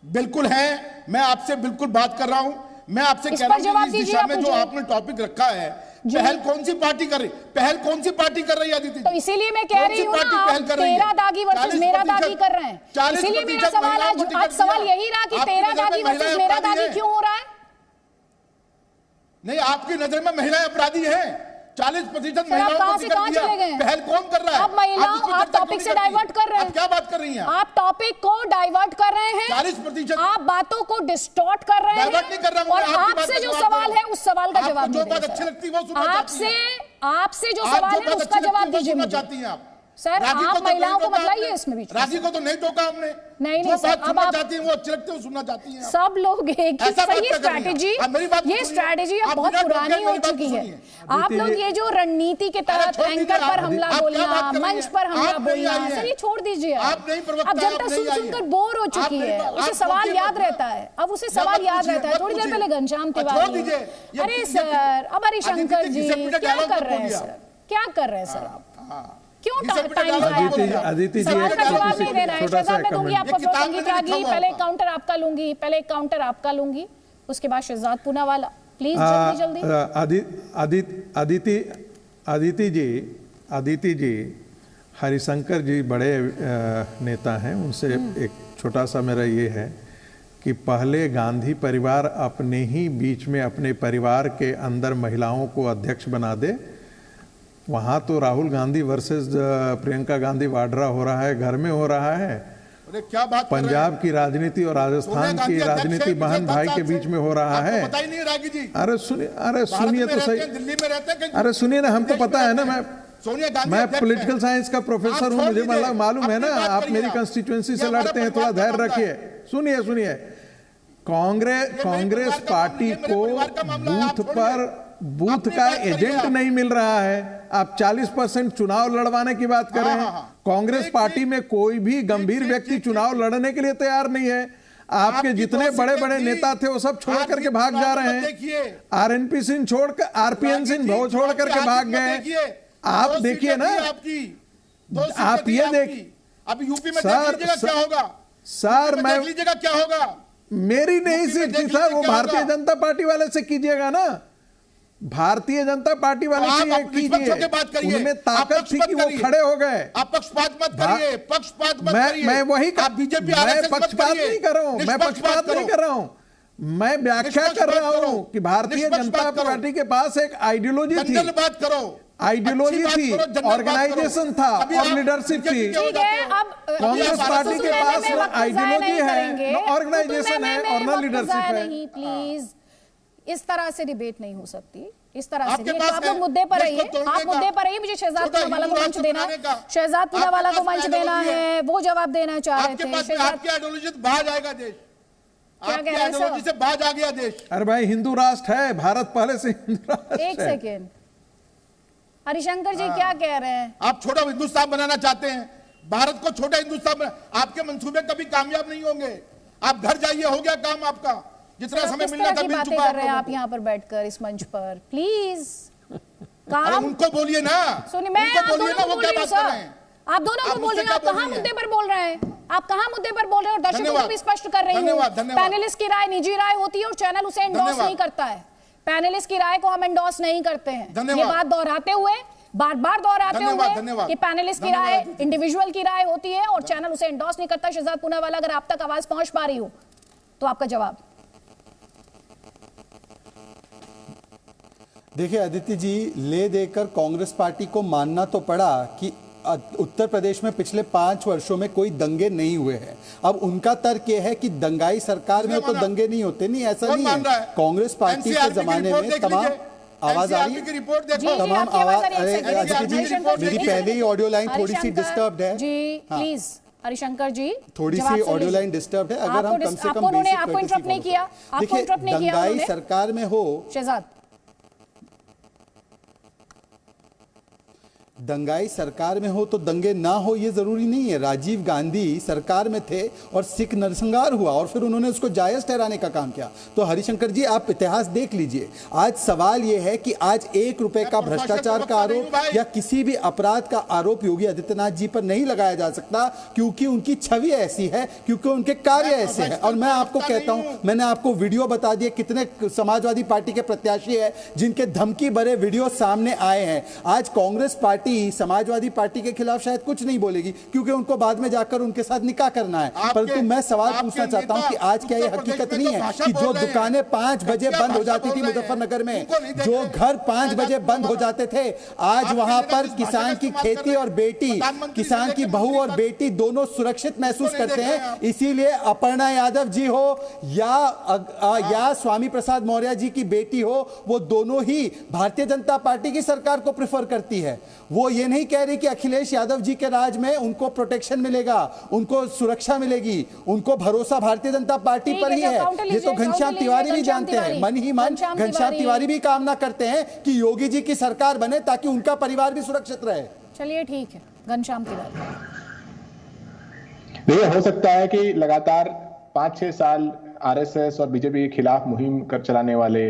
बिल्कुल है, मैं आपसे बिल्कुल बात कर रहा हूं। मैं आपसे कह रहा हूं कि इस दिशा में जो आपने टॉपिक रखा है, पहल कौन सी पार्टी कर रही, पहल कौन सी पार्टी कर रही है अदिति? तो इसीलिए मैं कह रही हूं ना, आप तेरा दागी वर्सेस मेरा दागी कर रहे हैं। इसीलिए मेरा सवाल आज सवाल यही रहा कि तेरा दागी वर्सेस मेरा दागी क्यों हो रहा है? नहीं, आपकी नजर में महिलाएं अपराधी हैं। 40% महिलाओं को टिकट दिया, पहल कौन कर रहा है? अब महिलाओं, आप टॉपिक से डाइवर्ट कर रहे हैं। क्या बात कर रही हैं आप? टॉपिक को डाइवर्ट कर रहे हैं, 40%। आप बातों को डिस्टॉर्ट कर रहे हैं, डाइवर्ट नहीं कर रहा हूं, और आपसे जो सवाल है उस सवाल का जवाब जो बात अच्छी लगती है वो सुनना चाहती हैं। आपसे जो सवाल है उसका जवाब दीजिए मुझे। चाहती हैं आप सर, आप महिलाओं को बताइए इसमें भी। रागी को तो नहीं टोका हमने, नहीं सर, अब आप चाहती हैं वो अच्छी लगती है, सुनना चाहती हैं। सब लोग एक ही सही स्ट्रैटेजी, ये स्ट्रैटेजी अब बहुत पुरानी हो चुकी है। आप लोग ये जो रणनीति के तहत एंकर पर हमला बोलना, मंच पर हमला बोलना, सर ये छोड़ दीजिए। अब जनता सुनकर बोर हो चुकी है, उसे सवाल याद रहता है, अब उसे सवाल याद रहता है। थोड़ी देर पहले घनश्याम तिवारी, अरे सर अब हरिशंकर जी क्या कर रहे हैं सर, क्या कर रहे हैं सर आप? क्यों अदिति जी सवाल का जवाब नहीं दे रहे हैं? शहजाद मैं दूंगी आपको, संगीत रागी, पहले काउंटर आपका लूंगी, उसके बाद शहजाद पूनावाला, प्लीज जल्दी। अदिति जी, हरिशंकर जी बड़े नेता हैं, उनसे एक छोटा सा मेरा ये है कि पहले गांधी परिवार अपने ही बीच में अपने परिवार के अंदर महिलाओं को अध्यक्ष बना दे। वहाँ तो राहुल गांधी वर्सेस प्रियंका गांधी वाड्रा हो रहा है, घर में हो रहा है। क्या बात पंजाब की राजनीति और राजस्थान की राजनीति बहन भाई के बीच में हो रहा है। अरे सुनिए तो सही, दिल्ली में रहते हैं, अरे सुनिए ना, हमको पता है ना, मैं पॉलिटिकल साइंस का प्रोफेसर हूँ, मुझे मालूम है ना, आप मेरी कंस्टिट्यूएंसी से लड़ते हैं, थोड़ा धैर्य रखिए। सुनिए, कांग्रेस पार्टी को बूथ का एजेंट नहीं मिल रहा है। आप 40% चुनाव लड़वाने की बात कर रहे हैं। कांग्रेस पार्टी में कोई भी गंभीर व्यक्ति चुनाव लड़ने के लिए तैयार नहीं है। आपके जितने बड़े बड़े नेता थे वो सब छोड़ करके भाग जा रहे हैं। आरएनपी सिंह छोड़कर, आरपीएन सिंह वो छोड़ करके भाग गए। आप देखिए ना, आप ये देखिए, अब यूपी में क्या होगा सर, मैं लीजिएगा क्या होगा? मेरी नहीं सीट थी सर, वो भारतीय जनता पार्टी वाले से कीजिएगा ना, भारतीय जनता पार्टी वाले से कीजिए। उनमें ताकत थी कि वो खड़े हो गए। आप पक्षपात मत करिए, पक्षपात मत करिए। मैं वही बीजेपी, मैं पक्षपात नहीं कर रहा हूं, मैं पक्षपात नहीं कर रहा हूं, मैं व्याख्या कर रहा हूं कि भारतीय जनता पार्टी के पास एक आइडियोलॉजी थी, बात करो, आइडियोलॉजी थी, ऑर्गेनाइजेशन था और लीडरशिप थी। कांग्रेस पार्टी के पास आइडियोलॉजी है, ऑर्गेनाइजेशन है और ना लीडरशिप है। प्लीज इस तरह से डिबेट नहीं हो सकती, इस तरह से आपके नहीं। पास तो आप है लोग मुद्दे पर देश रहिए, को तोड़ने आप मुद्दे का, पर रहिए। मुझे शहजाद छोटा पूनावाला को हिंदू मंच राष्ट्र देना बनाने है, का शहजाद पूनावाला आपके को पास मंच देना आइडियोलॉजी है, वो जवाब देना चाह रहे आपके थे। पास शहजाद आपकी आइडियोलॉजी से बाहर जाएगा देश, क्या आपकी कह रहे हैं आइडियोलॉजी सर? से बाहर आ गया देश। अरे भाई हिंदू राष्ट्र है, भारत पहले से हिंदू राष्ट्र एक है। सेकेंड, हरिशंकर जी क्या कह रहे हैं? आप छोटा हिंदुस्तान बनाना चाहते हैं, भारत को छोटा हिंदुस्तान आपके मंसूबे कभी कामयाब नहीं होंगे। आप घर जाइए, हो गया काम आपका, जितना समय किस मिलना तरह था की मिल बातें चुका कर रहे हैं आप है। यहाँ पर बैठकर इस मंच पर? प्लीज अरे काम उनको बोलिए ना, सुनिए, मैं उनको आप बोलिए दोनों ना, को वो बोल क्या रही हूँ बात कर सर, रहे हैं। आप दोनों आप को बोल मुझसे रहे हैं। आप क्या कहाँ बोल रही मुद्दे हैं? पर बोल रहे हैं? आप कहाँ मुद्दे पर बोल रहे हैं? और दर्शकों को धन्यवाद। भी स्पष्ट कर रही हूँ, धन्यवाद, धन्यवाद। पैनलिस्ट की राय निजी राय होती है और चैनल उसे एंडोर्स धन्यवाद। नहीं करता है। पैनलिस्ट की राय को हम एंडोर्स नहीं करते हैं। धन्यवाद। ये बात दोहराते हुए, बार बार दोहराते धन्यवाद, हुए धन्यवाद। कि पैनलिस्ट की धन्यवाद। राय इंडिविजुअल की राय होती है और चैनल उसे एंडोर्स नहीं करता। शहजाद पूनावाला, अगर आप तक आवाज पहुंच पा रही हो तो आपका जवाब। देखिए अदिति जी, ले देकर कांग्रेस पार्टी को मानना तो पड़ा कि उत्तर प्रदेश में पिछले 5 वर्षों में कोई दंगे नहीं हुए हैं। अब उनका तर्क यह है कि दंगाई सरकार में तो दंगे नहीं होते। नहीं, ऐसा कौन नहीं मान रहा है। है? कांग्रेस पार्टी के NCRB की जमाने रिपोर्ट में देख तमाम लीजिए। आवाज आ रही NCRB की है, रिपोर्ट देखो। जी, जी, तमाम आपकी आवाज आवाज। आ रही है। अरे एक सेकंड, अदिति जी, हरिशंकर मेरी जी, पहले ही ऑडियो लाइन थोड़ी सी हरिशंकर डिस्टर्ब्ड है जी, प्लीज हरिशंकर जी, थोड़ी जवाब सी सुन ऑडियो लीजिए। लाइन डिस्टर्ब्ड है। अगर हम कम से आपको कम उन्होंने basic आपको courtesy इंटरप्ट नहीं follow किया, करें। आपको इंटरप्ट नहीं किया दंगाई उन्होंने। सरकार में हो, शहजाद, दंगाई सरकार में हो तो दंगे ना हो ये जरूरी नहीं है। राजीव गांधी सरकार में थे और सिख नरसंहार हुआ और फिर उन्होंने उसको जायज ठहराने का काम किया। तो हरिशंकर जी, आप इतिहास देख लीजिए। आज सवाल ये है कि आज 1 रुपए का भ्रष्टाचार का आरोप या किसी भी अपराध का आरोप योगी आदित्यनाथ जी पर नहीं लगाया जा सकता, क्योंकि उनकी छवि ऐसी है, क्योंकि उनके कार्य ऐसे हैं। और मैं आपको कहता हूं, मैंने आपको वीडियो बता दिए कितने समाजवादी पार्टी के प्रत्याशी हैं जिनके धमकी भरे वीडियो सामने आए हैं। आज कांग्रेस पार्टी समाजवादी पार्टी के खिलाफ शायद कुछ नहीं बोलेगी, क्योंकि उनको बाद में जाकर उनके साथ निकाह करना है। परंतु मैं सवाल पूछना चाहता हूं कि आज क्या ये हकीकत नहीं है कि जो दुकानें 5 बजे बंद हो जाती थी मुजफ्फरनगर में, जो घर 5 बजे बंद हो जाते थे, आज वहां पर किसान की खेती और बेटी, किसान की बहू और बेटी दोनों सुरक्षित महसूस करते हैं। इसीलिए अपर्णा यादव जी हो या स्वामी प्रसाद मौर्य जी की बेटी हो, वो दोनों ही भारतीय जनता पार्टी की सरकार को प्रेफर करती है। वो ये नहीं कह रही कि अखिलेश यादव जी के राज में उनको प्रोटेक्शन मिलेगा, उनको सुरक्षा मिलेगी। उनको भरोसा भारतीय जनता पार्टी पर ही है। ये तो घनश्याम तिवारी भी जानते हैं, मन ही मन घनश्याम तिवारी भी कामना करते हैं कि योगी जी की सरकार बने ताकि उनका परिवार भी सुरक्षित रहे। चलिए ठीक है, घनश्याम तिवारी। देखिए, हो सकता है कि लगातार 5-6 साल आरएसएस और बीजेपी के खिलाफ मुहिम कर चलाने वाले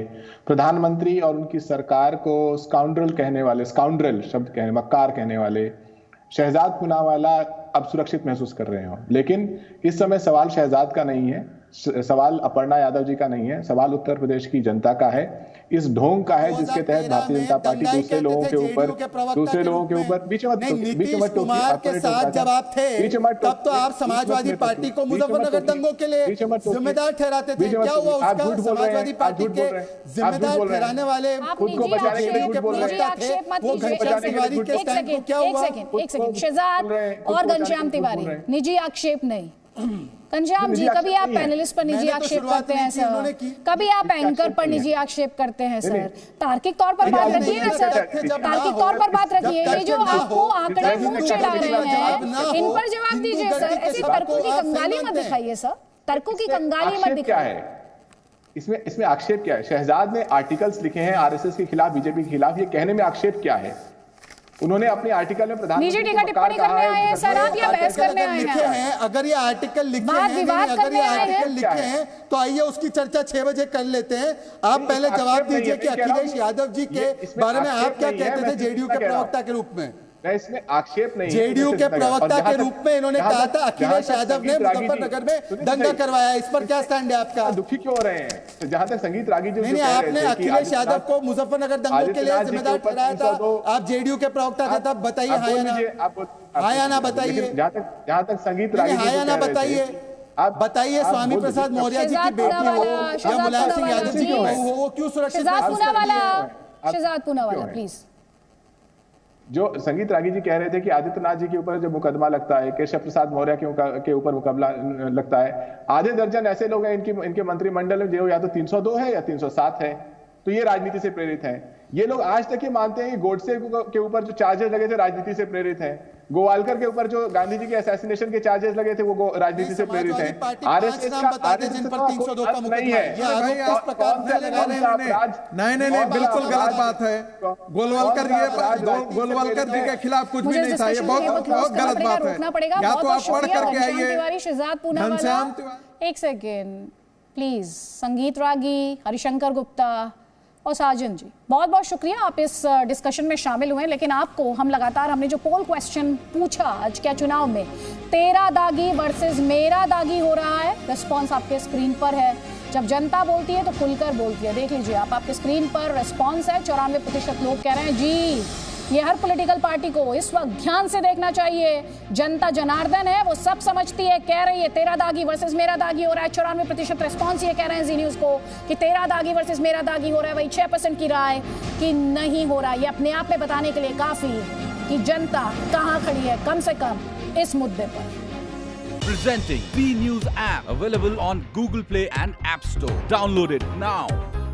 प्रधानमंत्री और उनकी सरकार को स्काउंड्रल कहने वाले, स्काउंड्रल शब्द कहने, मक्कार कहने वाले शहजाद पूनावाला अब सुरक्षित महसूस कर रहे हो। लेकिन इस समय सवाल शहजाद का नहीं है, सवाल अपर्णा यादव जी का नहीं है, सवाल उत्तर प्रदेश की जनता का है, इस ढोंग का है जिसके तहत भारतीय जनता पार्टी दूसरे लोगों के ऊपर बीच मत कुमार के साथ जब आप थे तब तो आप समाजवादी पार्टी को मुजफ्फरनगर दंगों के लिए जिम्मेदार ठहराते थे। क्या हुआ उसका? समाजवादी पार्टी के जिम्मेदार ठहराने वाले खुद को बचाने के लिए झूठ बोल रहे हैं। वो घनश्याम तिवारी के स्टैंड को क्या हुआ? एक सेकंड, शहजाद और घनश्याम तिवारी, निजी आक्षेप नहीं। घनश्याम जी, कभी आप पैनलिस्ट पर निजी आक्षेप करते हैं सर, कभी आप एंकर पर निजी आक्षेप करते हैं सर। तार्किक तौर पर बात रखिए ना सर, तार्किक तौर पर बात रखिए। ये जो आपको आंकड़े मुंह चढ़ा रहे हैं, इन पर जवाब दीजिए सर। ऐसे तर्कों की कंगाली मत दिखाइए सर, तर्कों की कंगाली मत दिखाइए। इसमें आक्षेप क्या है? शहजाद ने आर्टिकल्स लिखे हैं आरएसएस के खिलाफ, बीजेपी के खिलाफ, ये कहने में आक्षेप क्या है? उन्होंने अपने आर्टिकल में प्रधानमंत्री टिप्पणी करने आए हैं सर, आप या बहस करने आए हैं? अगर ये आर्टिकल लिखे हैं तो आइए उसकी चर्चा 6 बजे कर लेते हैं। आप पहले जवाब दीजिए कि अखिलेश यादव जी के बारे में आप क्या कहते थे जेडीयू के प्रवक्ता के रूप में? इसमें आक्षेप नहीं, जेडीयू के प्रवक्ता के रूप में इन्होंने कहा था अखिलेश यादव ने मुजफ्फरनगर में दंगा करवाया। इस पर क्या स्टैंड है आपका? दुखी क्यों हो रहे हैं? जहां तक संगीत रागी जी, नहीं, आपने अखिलेश यादव को मुजफ्फरनगर दंगों के लिए जिम्मेदार ठहराया था। आप जेडीयू के प्रवक्ता थे तब, बताइए हाँ या ना बताइए। जहां तक संगीत रागी हाँ या ना बताइए। आप बताइए, स्वामी प्रसाद मौर्य जी की बेटी हो या मुलायम सिंह यादव जी की बहू हो, वो क्यों सुरक्षित? शहजाद पूनावाला, प्लीज। जो संगीत रागी जी कह रहे थे कि आदित्यनाथ जी के ऊपर जब मुकदमा लगता है, केशव प्रसाद मौर्य के ऊपर मुकदमा लगता है, आधे दर्जन ऐसे लोग हैं इनके मंत्रिमंडल में जो या तो 302 है या 307 है, तो ये राजनीति से प्रेरित हैं। ये लोग आज तक ये मानते हैं कि गोडसे के ऊपर जो चार्जेस लगे थे राजनीति से प्रेरित हैं, गोवालकर के ऊपर जो गांधी जी के असैसिनेशन के चार्जेस लगे थे वो राजनीति से प्रेरित हैं। आरएसएस का जिन पर 302 का नहीं है। नहीं, बिल्कुल गलत बात है। गोलवालकर जी के खिलाफ कुछ भी नहीं था, ये बहुत गलत बात है। या तो आप पढ़ करके आइए। शहजाद पूनावाला, एक सेकेंड प्लीज। संगीत रागी, हरिशंकर गुप्ता और साजन जी, बहुत बहुत शुक्रिया, आप इस डिस्कशन में शामिल हुए। लेकिन आपको हम लगातार, हमने जो पोल क्वेश्चन पूछा आज के चुनाव में, तेरा दागी वर्सेस मेरा दागी हो रहा है, रिस्पॉन्स आपके स्क्रीन पर है। जब जनता बोलती है तो खुलकर बोलती है। देख लीजिए आप, आपके स्क्रीन पर रिस्पॉन्स है। 94% लोग कह रहे हैं जी ये हर पॉलिटिकल पार्टी को इस वक्त ध्यान से देखना चाहिए। जनता जनार्दन है, वो सब समझती है, कह रही है तेरा दागी वर्सेस मेरा दागी हो रहा है। 94% रिस्पॉन्स ये कह रहे हैं जी न्यूज को कि तेरा दागी वर्सेस मेरा दागी हो रहा है। वही 6% की राय कि नहीं हो रहा। ये अपने आप में बताने के लिए काफी कि जनता कहां खड़ी है, कम से कम इस मुद्दे पर। Presenting B News app, available on Google Play and App Store. Download it now.